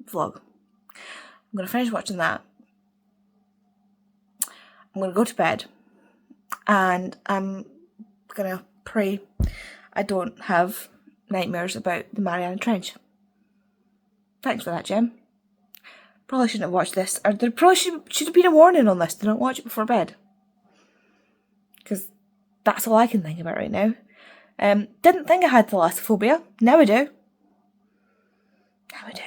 vlog. I'm going to finish watching that. I'm going to go to bed, and I'm going to pray I don't have nightmares about the Mariana Trench. Thanks for that, Jem. Probably shouldn't have watched this, or there probably should have been a warning on this, do not watch it before bed. Because that's all I can think about right now. Didn't think I had thalassophobia, now I do. How we do?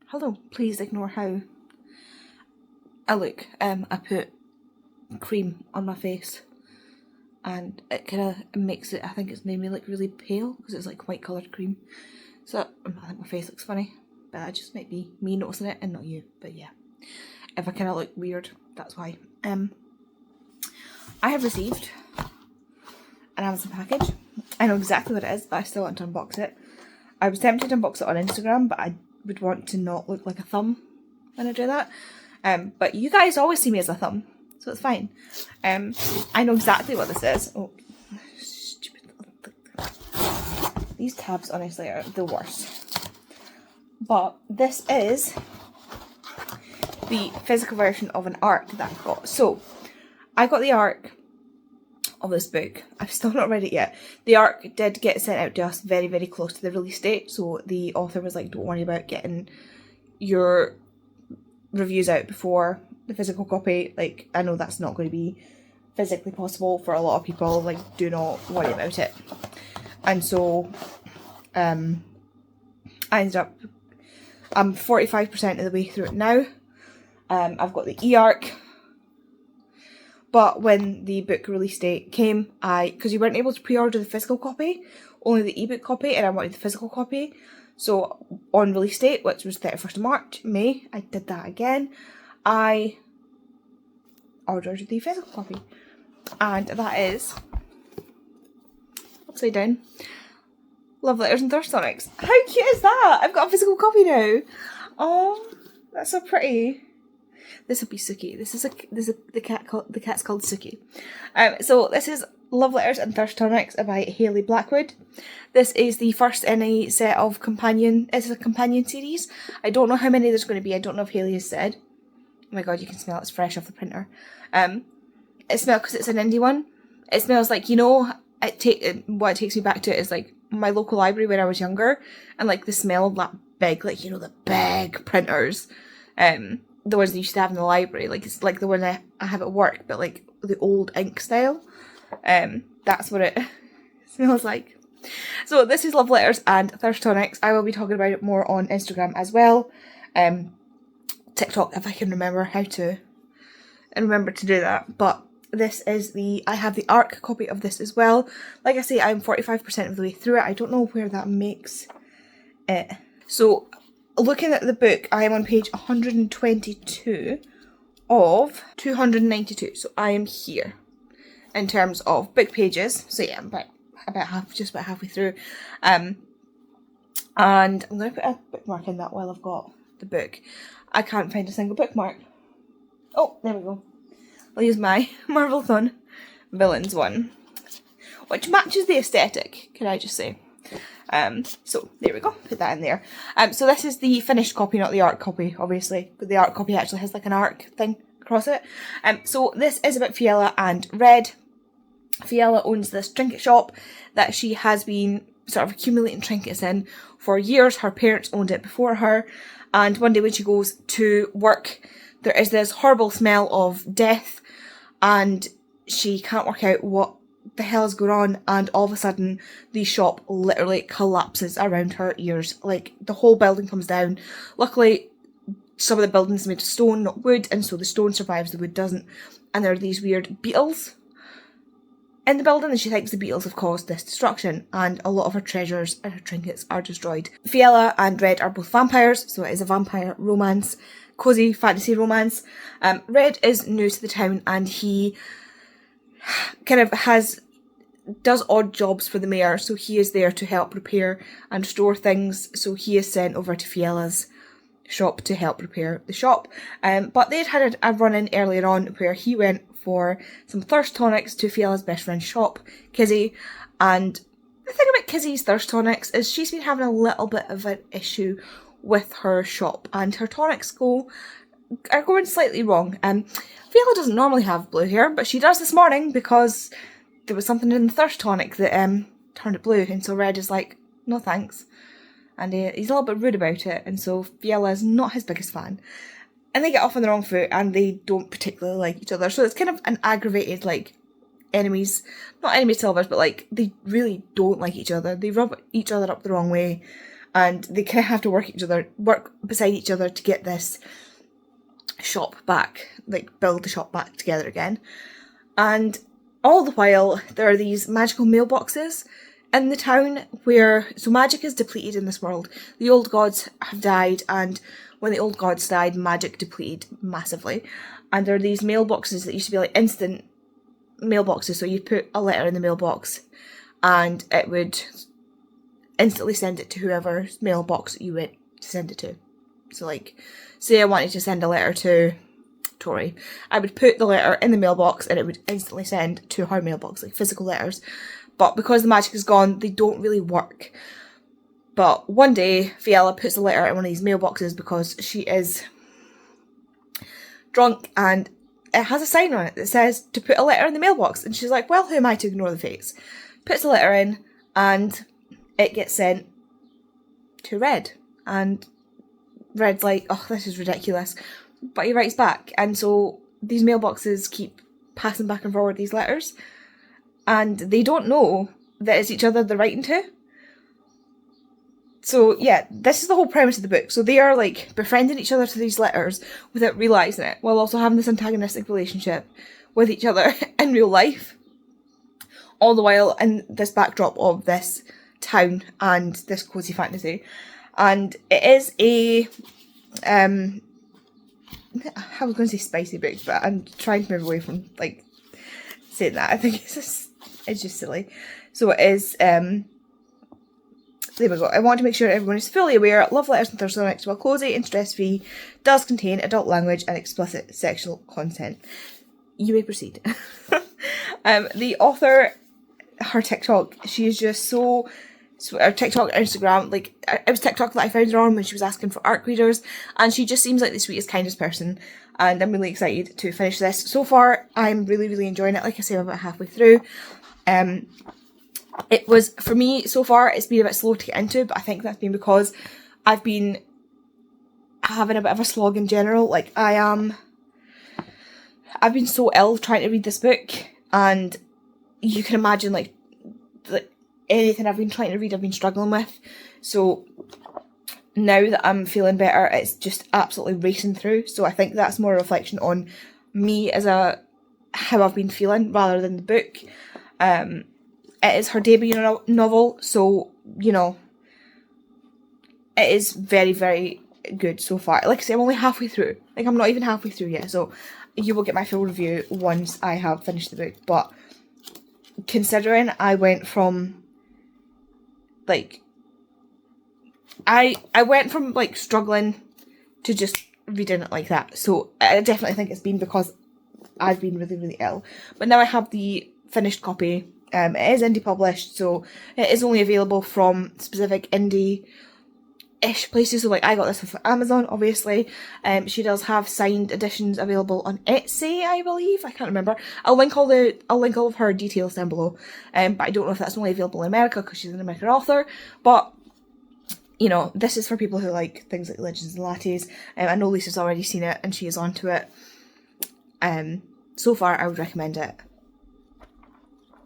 Hello, please ignore how I look. I put cream on my face and it kind of makes it, I think it's made me look really pale because it's like white coloured cream. So I think my face looks funny, but that just might be me noticing it and not you. But yeah, if I kind of look weird, that's why. I have received an Amazon package. I know exactly what it is, but I still want to unbox it. I was tempted to unbox it on Instagram, but I would want to not look like a thumb when I do that. But you guys always see me as a thumb, so it's fine. I know exactly what this is. Oh, stupid. These tabs honestly are the worst. But this is the physical version of an ARC that I've got. So, I got the ARC of this book. I've still not read it yet. The ARC did get sent out to us very, very close to the release date, so the author was like, don't worry about getting your reviews out before the physical copy. Like, I know that's not going to be physically possible for a lot of people, like, do not worry about it. And so, I ended up, I'm 45% of the way through it now. I've got the e-ARC. But when the book release date came, because you weren't able to pre-order the physical copy, only the ebook copy, and I wanted the physical copy. So on release date, which was 31st of March, May, I did that again. I ordered the physical copy. And that is, upside down, Love Letters and Thirst Tonics. How cute is that? I've got a physical copy now. Oh, that's so pretty. This will be Suki. The cat's called Suki. So this is Love Letters and Thirst Tonics by Hailey Blackwood. This is the first in a set of companion. It's a companion series. I don't know how many there's going to be. I don't know if Hailey has said. Oh my god, you can smell it's fresh off the printer. It smells because it's an indie one. It smells like, you know, what it takes me back to is like my local library when I was younger, and like the smell of that big, like, you know, the big printers. The ones that you used to have in the library, like it's like the one I have at work, but like the old ink style. That's what it smells like. So this is Love Letters and Thirst Tonics. I will be talking about it more on Instagram as well. TikTok, if I can remember how to remember to do that. But this is I have the ARC copy of this as well. Like I say, I'm 45% of the way through it. I don't know where that makes it. So, looking at the book, I am on page 122 of 292. So I am here in terms of book pages. So yeah, I'm just about halfway through. And I'm going to put a bookmark in that while I've got the book. I can't find a single bookmark. Oh, there we go. I'll use my Marvel-thon Villains one, which matches the aesthetic, can I just say. So there we go, put that in there. So this is the finished copy, not the ARC copy, obviously. But the ARC copy actually has like an ARC thing across it. So this is about Fiella and Red. Fiella owns this trinket shop that she has been sort of accumulating trinkets in for years. Her parents owned it before her. And one day when she goes to work, there is this horrible smell of death and she can't work out what the hell is going on, and all of a sudden the shop literally collapses around her ears. Like, the whole building comes down. Luckily, some of the buildings are made of stone, not wood, and so the stone survives, the wood doesn't. And there are these weird beetles in the building, and she thinks the beetles have caused this destruction, and a lot of her treasures and her trinkets are destroyed. Fiella and Red are both vampires, so it is a vampire romance, cozy fantasy romance. Red is new to the town, and he kind of does odd jobs for the mayor, so he is there to help repair and restore things. So he is sent over to Fiella's shop to help repair the shop. But they'd had a run-in earlier on where he went for some thirst tonics to Fiella's best friend's shop, Kizzy. And the thing about Kizzy's thirst tonics is she's been having a little bit of an issue with her shop, and her tonics are going slightly wrong. Fiella doesn't normally have blue hair, but she does this morning because there was something in the thirst tonic that turned it blue, and so Red is like, no thanks. And he's a little bit rude about it, and so Fiella is not his biggest fan. And they get off on the wrong foot, and they don't particularly like each other, so it's kind of an aggravated, like, enemies, not enemies to lovers, but like, they really don't like each other. They rub each other up the wrong way, and they kind of have to work beside each other to get this shop back, like build the shop back together again. And all the while, there are these magical mailboxes in the town where, so magic is depleted in this world. The old gods have died, and when the old gods died, magic depleted massively. And there are these mailboxes that used to be like instant mailboxes, so you'd put a letter in the mailbox and it would instantly send it to whoever's mailbox you went to send it to. So like, say I wanted to send a letter to Tori, I would put the letter in the mailbox and it would instantly send to her mailbox, like physical letters. But because the magic is gone, they don't really work. But one day, Fiala puts a letter in one of these mailboxes because she is drunk, and it has a sign on it that says to put a letter in the mailbox. And she's like, well, who am I to ignore the fates? Puts the letter in, and it gets sent to Red. And Red's like, oh, this is ridiculous. But he writes back. And so these mailboxes keep passing back and forward these letters. And they don't know that it's each other they're writing to. So yeah, this is the whole premise of the book. So they are like befriending each other to these letters without realising it, while also having this antagonistic relationship with each other in real life. All the while in this backdrop of this town and this cozy fantasy. And it is a, I was going to say spicy book, but I'm trying to move away from like saying that. I think it's just silly. So it is, there we go. I want to make sure everyone is fully aware. Love Letters and Tonics, while cozy and stress-free, does contain adult language and explicit sexual content. You may proceed. The author, her TikTok, she is just so... her TikTok, Instagram, like, it was TikTok that I found her on when she was asking for ARC readers, and she just seems like the sweetest, kindest person, and I'm really excited to finish this. So far, I'm really, really enjoying it. Like I say, I'm about halfway through. It was, for me, so far, it's been a bit slow to get into, but I think that's been because I've been having a bit of a slog in general. Like, I've been so ill trying to read this book, and you can imagine, like anything I've been trying to read, I've been struggling with. So now that I'm feeling better, it's just absolutely racing through. So I think that's more a reflection on me as how I've been feeling rather than the book. It is her debut novel, so, you know, it is very, very good so far. Like I say, I'm only halfway through. Like, I'm not even halfway through yet, so you will get my full review once I have finished the book. But considering I went from, like, I went from, like, struggling to just reading it like that. So I definitely think it's been because I've been really, really ill. But now I have the finished copy. It is indie published, so it is only available from specific indie-ish places. So, like, I got this off Amazon, obviously. She does have signed editions available on Etsy, I believe. I can't remember. I'll link all of her details down below. But I don't know if that's only available in America because she's an American author. But, you know, this is for people who like things like Legends and Lattes. I know Lisa's already seen it and she is onto it. So far, I would recommend it.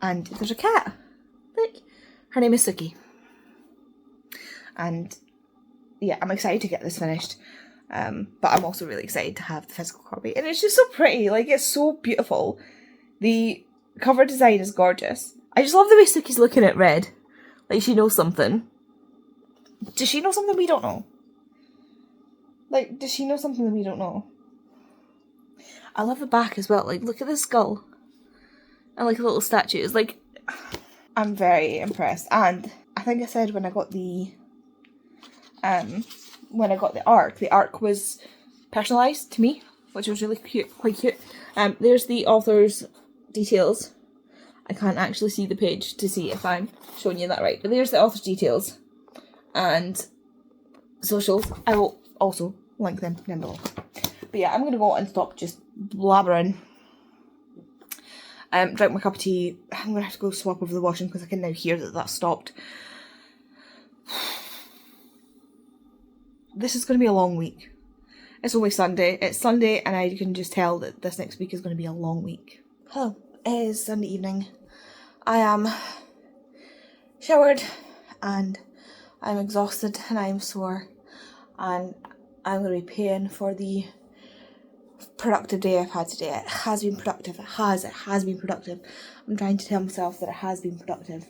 And there's a cat. Look. Her name is Suki. And yeah, I'm excited to get this finished. But I'm also really excited to have the physical copy. And it's just so pretty. Like, it's so beautiful. The cover design is gorgeous. I just love the way Suki's looking at Red. Like, she knows something. Does she know something we don't know? Like, does she know something that we don't know? I love the back as well. Like, look at the skull. And like a little statue. It's like, I'm very impressed. And I think I said when I got the arc was personalised to me, which was really cute, quite cute. There's the author's details. I can't actually see the page to see if I'm showing you that right. But there's the author's details and socials. I will also link them down below. But yeah, I'm going to go and stop just blabbering. Drink my cup of tea. I'm going to have to go swap over the washing because I can now hear that that's stopped. This is going to be a long week. It's only Sunday. It's Sunday and I can just tell that this next week is going to be a long week. Hello. It is Sunday evening. I am showered and I'm exhausted and I'm sore, and I'm going to be paying for the productive day I've had today. It has been productive. It has been productive. I'm trying to tell myself that it has been productive,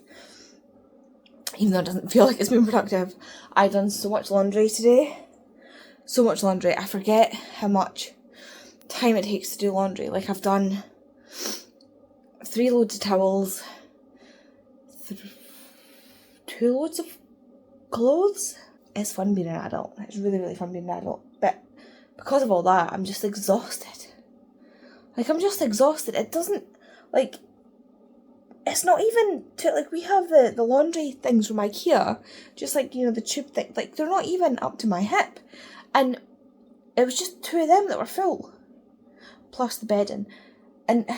even though it doesn't feel like it's been productive. I've done so much laundry today. So much laundry. I forget how much time it takes to do laundry. Like, I've done 3 loads of towels, 2 loads of clothes. It's fun being an adult. It's really, really fun being an adult. But because of all that, I'm just exhausted. Like, I'm just exhausted. It doesn't, like, it's not even, like, we have the laundry things from IKEA, just like, you know, the tube thing, like, they're not even up to my hip. And it was just 2 of them that were full, plus the bedding. And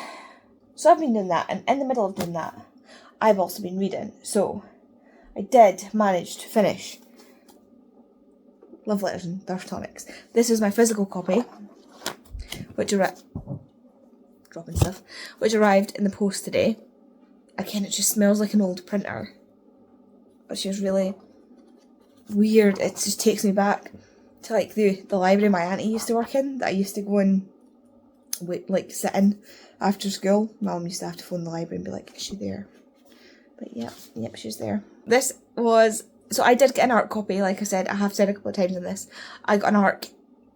so I've been doing that, and in the middle of doing that, I've also been reading. So I did manage to finish Love Letters and Thirst Tonics. This is my physical copy, which arrived in the post today. Again, it just smells like an old printer, which is really weird. It just takes me back to, like, the library my auntie used to work in, that I used to go and wait, like, sit in after school. Mum used to have to phone the library and be like, is she there? But yep, she's there. So I did get an ARC copy, like I said. I have said a couple of times in this. I got an ARC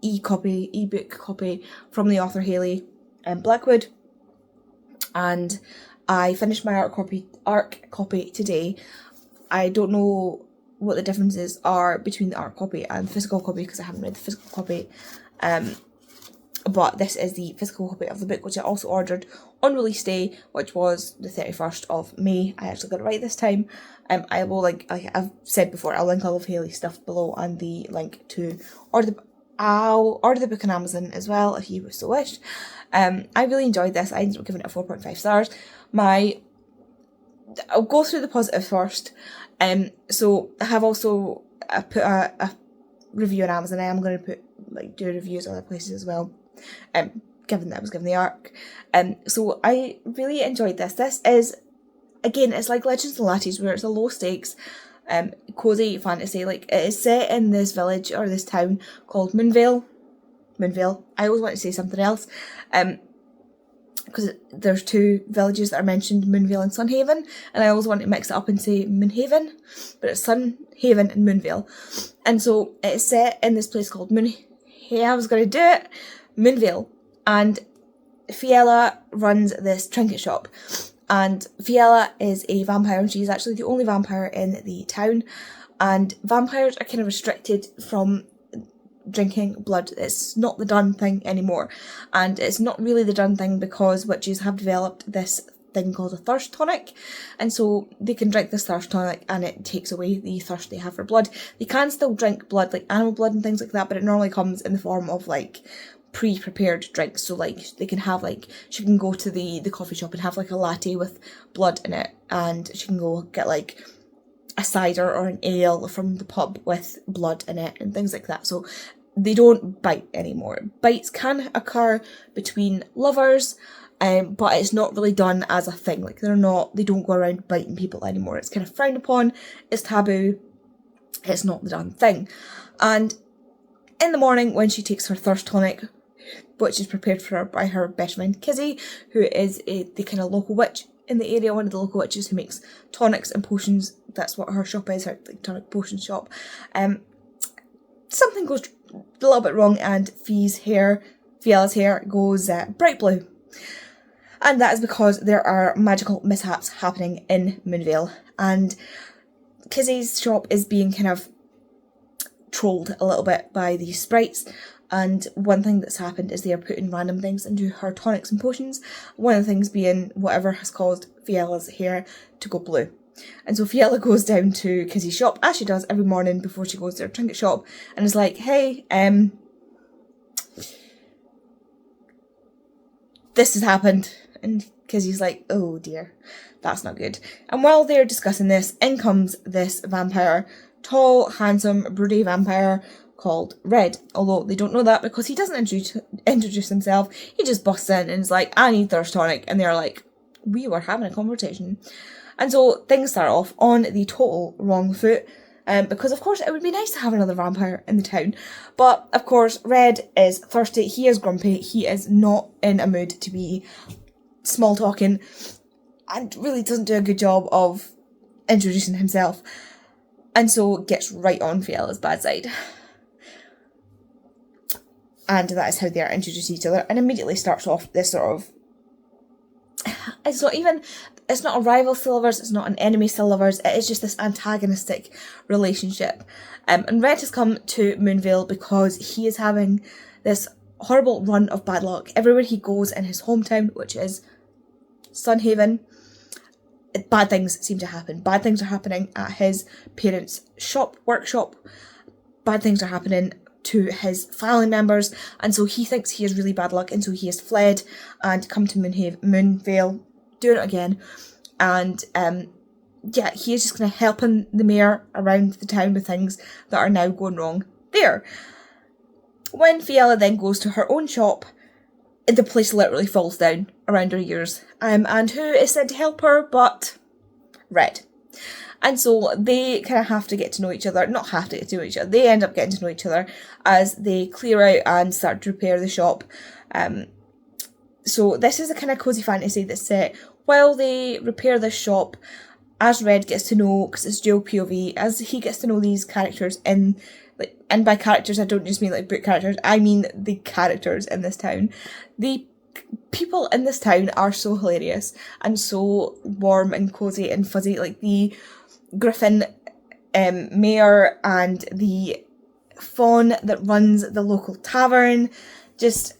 ebook copy from the author Hailey and Blackwood, and I finished my ARC copy today. I don't know what the differences are between the ARC copy and the physical copy, because I haven't read the physical copy. But this is the physical copy of the book, which I also ordered on release day, which was the 31st of May. I actually got it right this time. I will, like I've said before, I'll link all of Hailey's stuff below, and the link to I'll order the book on Amazon as well, if you so wish. I really enjoyed this. I ended up giving it a 4.5 stars. I'll go through the positives first. So I have also put a review on Amazon. I am going to do reviews other places as well. Given that I was given the ARC. So I really enjoyed this. This is, again, it's like Legends and Lattes, where it's a low stakes, cosy fantasy. Like, it is set in this village or this town called Moonvale. I always want to say something else. Because there's 2 villages that are mentioned, Moonvale and Sunhaven, and I always want to mix it up and say Moonhaven, but it's Sunhaven and Moonvale. And so it's set in this place called Moonvale, and Fiella runs this trinket shop, and Fiella is a vampire, and she's actually the only vampire in the town, and vampires are kind of restricted from drinking blood. It's not the done thing anymore, and it's not really the done thing because witches have developed this thing called a thirst tonic, and so they can drink this thirst tonic and it takes away the thirst they have for blood. They can still drink blood, like animal blood and things like that, but it normally comes in the form of, like, pre-prepared drinks. So, like, they can have, like, she can go to the coffee shop and have, like, a latte with blood in it, and she can go get, like, a cider or an ale from the pub with blood in it and things like that. So they don't bite anymore. Bites can occur between lovers, but it's not really done as a thing. Like, they don't go around biting people anymore. It's kind of frowned upon, it's taboo, it's not the done thing. And in the morning, when she takes her thirst tonic, which is prepared for her by her best friend Kizzy, who is the kind of local witch in the area, one of the local witches who makes tonics and potions. That's what her shop is, her tonic potion shop. Something goes a little bit wrong, and Fiella's hair goes bright blue. And that is because there are magical mishaps happening in Moonvale, and Kizzy's shop is being kind of trolled a little bit by these sprites. And one thing that's happened is they are putting random things into her tonics and potions. One of the things being whatever has caused Fiella's hair to go blue. And so Fiella goes down to Kizzy's shop, as she does every morning before she goes to her trinket shop, and is like, hey, this has happened. And Kizzy's like, oh dear, that's not good. And while they're discussing this, in comes this vampire, tall, handsome, broody vampire called Red. Although they don't know that because he doesn't introduce himself. He just busts in and is like, I need thirst tonic. And they're like, we were having a conversation. And so things start off on the total wrong foot. Because of course it would be nice to have another vampire in the town. But of course Red is thirsty, he is grumpy, he is not in a mood to be small talking, and really doesn't do a good job of introducing himself. And so gets right on Fiella's bad side. And that is how they are introduced to each other, and immediately starts off this sort of... It's not a rival still lovers, it's not an enemy still lovers, it is just this antagonistic relationship. And Red has come to Moonvale because he is having this horrible run of bad luck. Everywhere he goes in his hometown, which is Sunhaven, bad things seem to happen. Bad things are happening at his parents' workshop. Bad things are happening to his family members, and so he thinks he has really bad luck, and so he has fled and come to Moonvale, doing it again. And he is just kind of helping the mayor around the town with things that are now going wrong there. When Fiella then goes to her own shop, the place literally falls down around her ears. And who is said to help her but Red? And so they kind of have to get to know each other. Not have to get to know each other. They end up getting to know each other as they clear out and start to repair the shop. So this is a kind of cozy fantasy that's set while they repair this shop, as Red gets to know, because it's dual POV, as he gets to know these characters and by characters I don't just mean like book characters, I mean the characters in this town. The people in this town are so hilarious and so warm and cozy and fuzzy, like the Griffin mayor and the fawn that runs the local tavern, just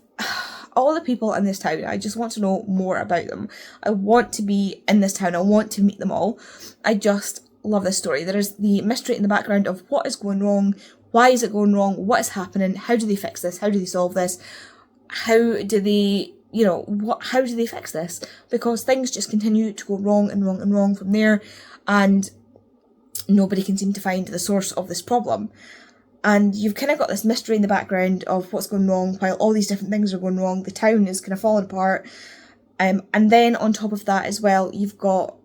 all the people in this town. I just want to know more about them. I want to be in this town. I want to meet them all. I just love this story. There is the mystery in the background of what is going wrong, why is it going wrong, what is happening, how do they fix this, how do they solve this, how do they, how do they fix this? Because things just continue to go wrong and wrong and wrong from there, and nobody can seem to find the source of this problem. And you've kind of got this mystery in the background of what's going wrong while all these different things are going wrong. The town is kind of falling apart. And then on top of that as well, you've got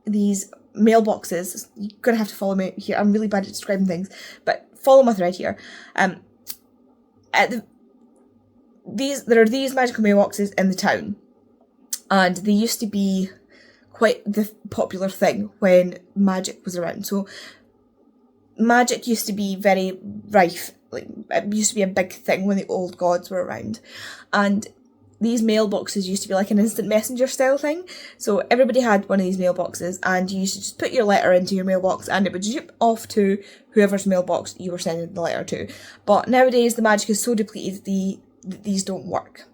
these mailboxes. You're going to have to follow me here. I'm really bad at describing things, but follow my thread here. There are these magical mailboxes in the town. And they used to be quite the popular thing when magic was around. So magic used to be very rife, like it used to be a big thing when the old gods were around, and these mailboxes used to be like an instant messenger style thing. So everybody had one of these mailboxes, and you used to just put your letter into your mailbox and it would zip off to whoever's mailbox you were sending the letter to. But nowadays the magic is so depleted that these don't work.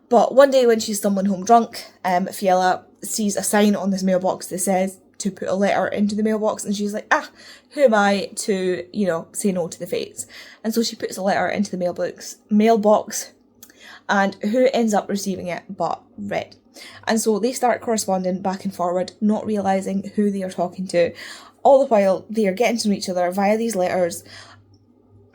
But one day when she's stumbling home drunk, Fiella sees a sign on this mailbox that says to put a letter into the mailbox, and she's like, who am I to, say no to the fates? And so she puts a letter into the mailbox, and who ends up receiving it but Red? And so they start corresponding back and forward, not realising who they are talking to. All the while, they are getting to know each other via these letters,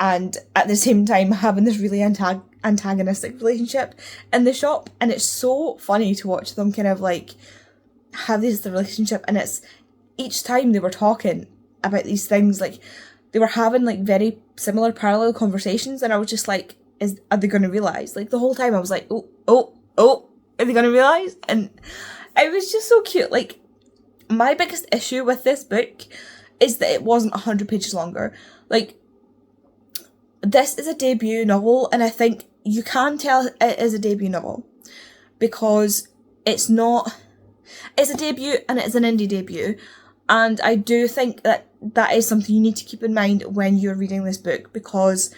and at the same time having this really antagonistic relationship in the shop. And it's so funny to watch them kind of like have this relationship, and it's each time they were talking about these things, like they were having like very similar parallel conversations, and I was just like, are they going to realise? Like the whole time I was like, oh, are they going to realise? And it was just so cute. Like my biggest issue with this book is that it wasn't 100 pages longer. Like this is a debut novel, and I think you can tell it is a debut novel because it's a debut and it is an indie debut. And I do think that is something you need to keep in mind when you're reading this book, because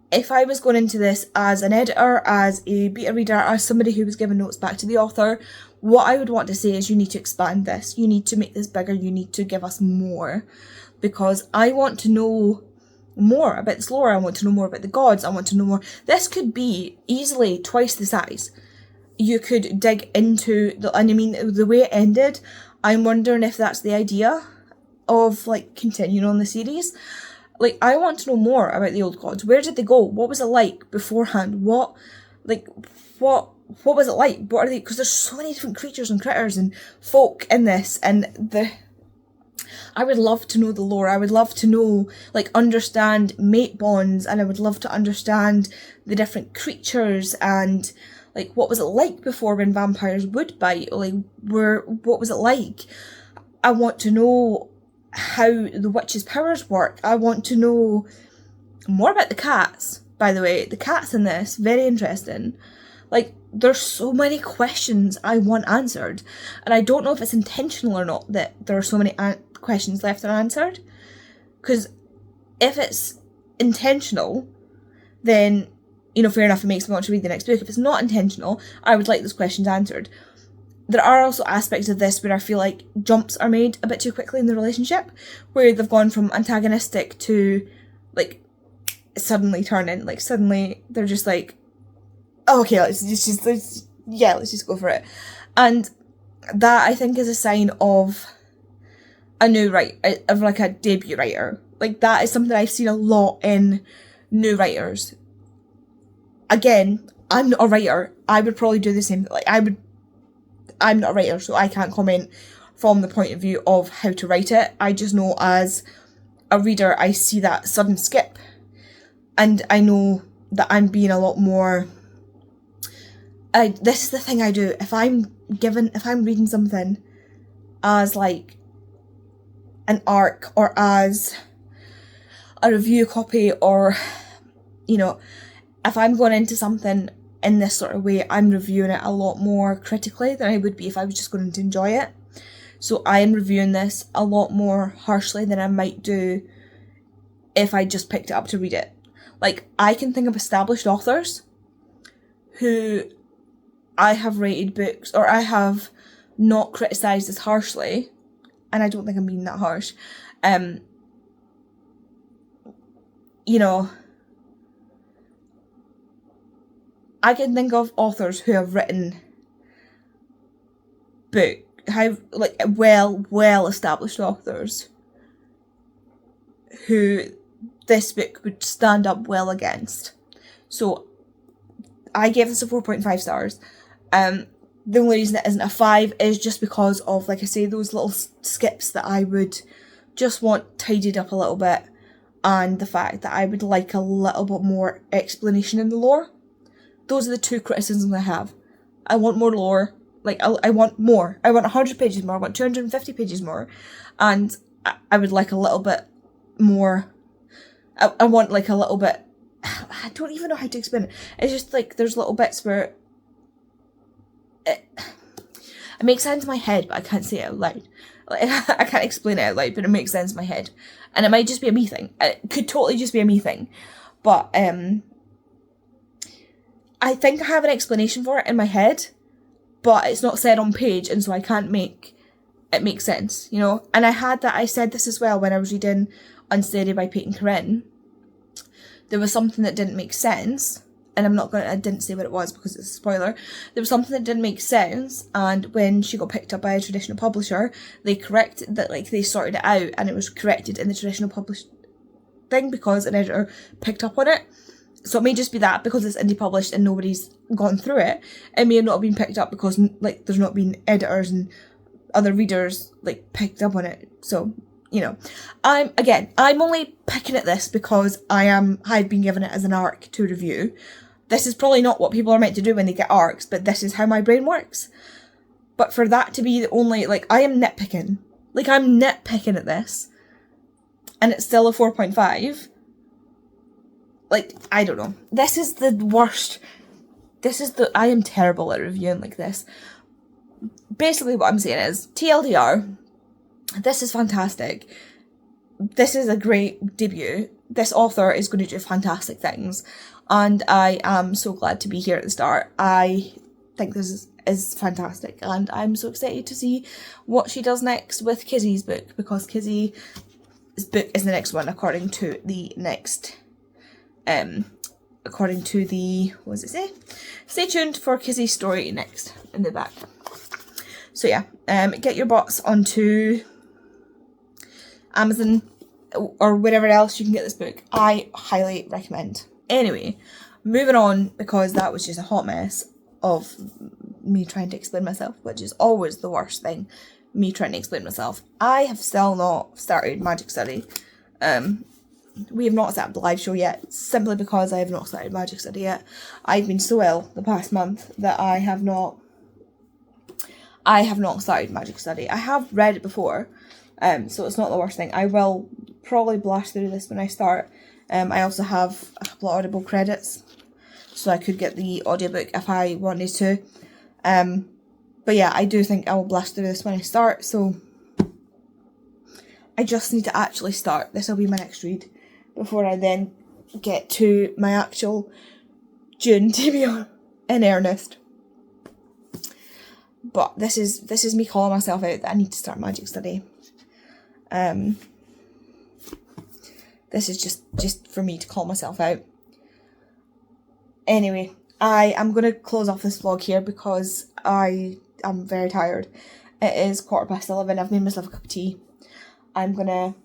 if I was going into this as an editor, as a beta reader, as somebody who was giving notes back to the author, what I would want to say is you need to expand this, you need to make this bigger, you need to give us more, because I want to know more about this lore, I want to know more about the gods, I want to know more. This could be easily twice the size. You could dig into the way it ended, I'm wondering if that's the idea of like continuing on the series. Like I want to know more about the old gods. Where did they go? What was it like beforehand? What was it like? What are they? Because there's so many different creatures and critters and folk in this, and I would love to know the lore. I would love to know, like, understand mate bonds, and I would love to understand the different creatures and, like, what was it like before when vampires would bite? Like, what was it like? I want to know how the witch's powers work. I want to know more about the cats, by the way. The cats in this, very interesting. Like, there's so many questions I want answered, and I don't know if it's intentional or not that there are so many questions left unanswered, because if it's intentional, then, you know, fair enough, it makes me want to read the next book. If it's not intentional, I would like those questions answered. There are also aspects of this where I feel like jumps are made a bit too quickly in the relationship, where they've gone from antagonistic to, like, suddenly turning, like, suddenly they're just like, oh, okay, let's just go for it. And that, I think, is a sign of a new writer, of like a debut writer. Like, that is something I've seen a lot in new writers. Again, I'm not a writer. I would probably do the same. Like, I'm not a writer, so I can't comment from the point of view of how to write it. I just know as a reader, I see that sudden skip, and I know that I'm being a lot more. This is the thing I do. If I'm reading something as like an arc or as a review copy, or, you know, if I'm going into something in this sort of way, I'm reviewing it a lot more critically than I would be if I was just going to enjoy it. So I am reviewing this a lot more harshly than I might do if I just picked it up to read it. Like, I can think of established authors who I have rated books, or I have not criticised as harshly, and I don't think I'm being that harsh. You know, I can think of authors who have written well established authors who this book would stand up well against. So I gave this a 4.5 stars. The only reason it isn't a 5 is just because of, like I say, those little skips that I would just want tidied up a little bit, and the fact that I would like a little bit more explanation in the lore. Those are the two criticisms I have. I want more lore. Like, I want more. I want 100 pages more. I want 250 pages more. And I would like a little bit more. I want, like, a little bit. I don't even know how to explain it. It's just, like, there's little bits where it makes sense in my head, but I can't say it out loud. Like, I can't explain it out loud, but it makes sense in my head. And it might just be a me thing. It could totally just be a me thing. But, I think I have an explanation for it in my head, but it's not said on page, and so I can't make it make sense, you know? And I said this as well when I was reading Unsteady by Peyton Corinne. There was something that didn't make sense, and I didn't say what it was because it's a spoiler. There was something that didn't make sense, and when she got picked up by a traditional publisher, they corrected that, like, they sorted it out, and it was corrected in the traditional published thing because an editor picked up on it. So it may just be that because it's indie published and nobody's gone through it, it may have not been picked up because, like, there's not been editors and other readers, like, picked up on it. So, you know, I'm only picking at this because I've been given it as an arc to review. This is probably not what people are meant to do when they get arcs, but this is how my brain works. But for that to be the only, like, I am nitpicking. Like, I'm nitpicking at this, and it's still a 4.5. Like, I don't know. This is the worst. I am terrible at reviewing like this. Basically what I'm saying is, TLDR, this is fantastic. This is a great debut. This author is going to do fantastic things. And I am so glad to be here at the start. I think this is fantastic. And I'm so excited to see what she does next with Kizzy's book. Because Kizzy's book is the next one according to the next... according to the, what does it say? Stay tuned for Kizzy's story next in the back. So yeah, get your bots onto Amazon or wherever else you can get this book. I highly recommend. Anyway, moving on, because that was just a hot mess of me trying to explain myself, which is always the worst thing me trying to explain myself. I have still not started Magic Study. We have not set up the live show yet, simply because I have not started Magic Study yet. I've been so ill the past month that I have not started Magic Study. I have read it before, so it's not the worst thing. I will probably blast through this when I start. I also have a couple of Audible credits, so I could get the audiobook if I wanted to. But yeah, I do think I will blast through this when I start, so I just need to actually start. This will be my next read before I then get to my actual June to be in earnest. But this is me calling myself out that I need to start Magic Study. This is just for me to call myself out. Anyway, I am going to close off this vlog here because I am very tired. It is 11:15. I've made myself a cup of tea. I'm going to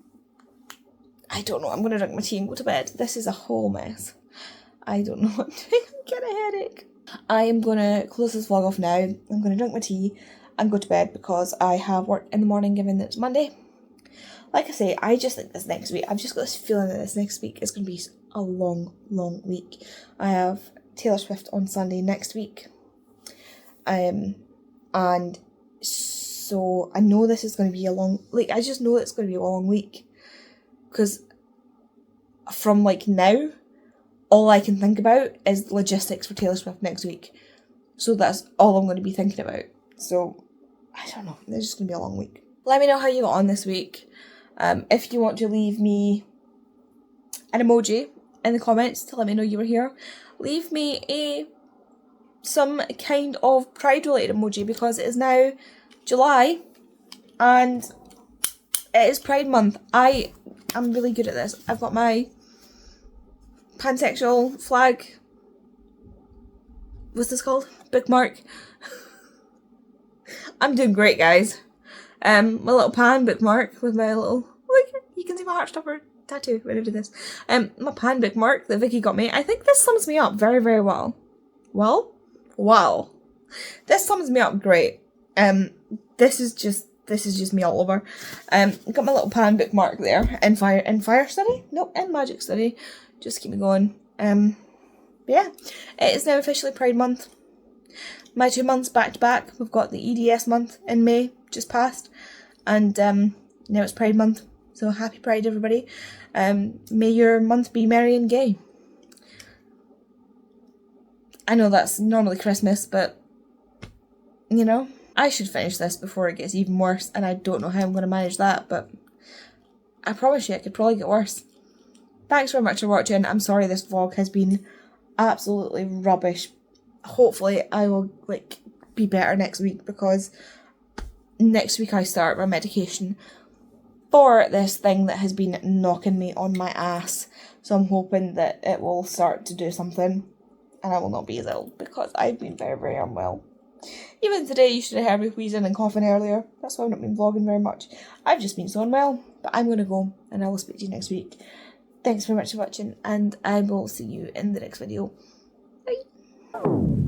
drink my tea and go to bed. This is a whole mess. I don't know what to do. I'm getting a headache. I am going to close this vlog off now. I'm going to drink my tea and go to bed because I have work in the morning given that it's Monday. Like I say, I just think this next week, I've just got this feeling that this next week is going to be a long, long week. I have Taylor Swift on Sunday next week. And so I know this is going to be I just know it's going to be a long week. Because from now, all I can think about is logistics for Taylor Swift next week. So that's all I'm going to be thinking about. So, I don't know. It's just going to be a long week. Let me know how you got on this week. If you want to leave me an emoji in the comments to let me know you were here, leave me some kind of Pride-related emoji because it is now July and it is Pride Month. I'm really good at this. I've got my pansexual flag. What's this called? Bookmark. I'm doing great, guys. My little pan bookmark with my little, look, you can see my Heartstopper tattoo when I do this. My pan bookmark that Vicky got me. I think this sums me up very, very well. Wow. This sums me up great. This is just me all over. Got my little pan bookmark there in fire study? Nope, in Magic Study. Just keep me going. Yeah, it is now officially Pride Month. My 2 months back to back. We've got the EDS month in May, just passed, and now it's Pride Month. So happy Pride, everybody. May your month be merry and gay. I know that's normally Christmas, but you know, I should finish this before it gets even worse, and I don't know how I'm going to manage that, but I promise you it could probably get worse. Thanks very much for watching. I'm sorry this vlog has been absolutely rubbish. Hopefully I will be better next week because next week I start my medication for this thing that has been knocking me on my ass. So I'm hoping that it will start to do something and I will not be as ill because I've been very, very unwell. Even today you should have heard me wheezing and coughing earlier. That's why I've not been vlogging very much. I've just been so unwell. But I'm going to go and I will speak to you next week. Thanks very much for watching and I will see you in the next video. Bye.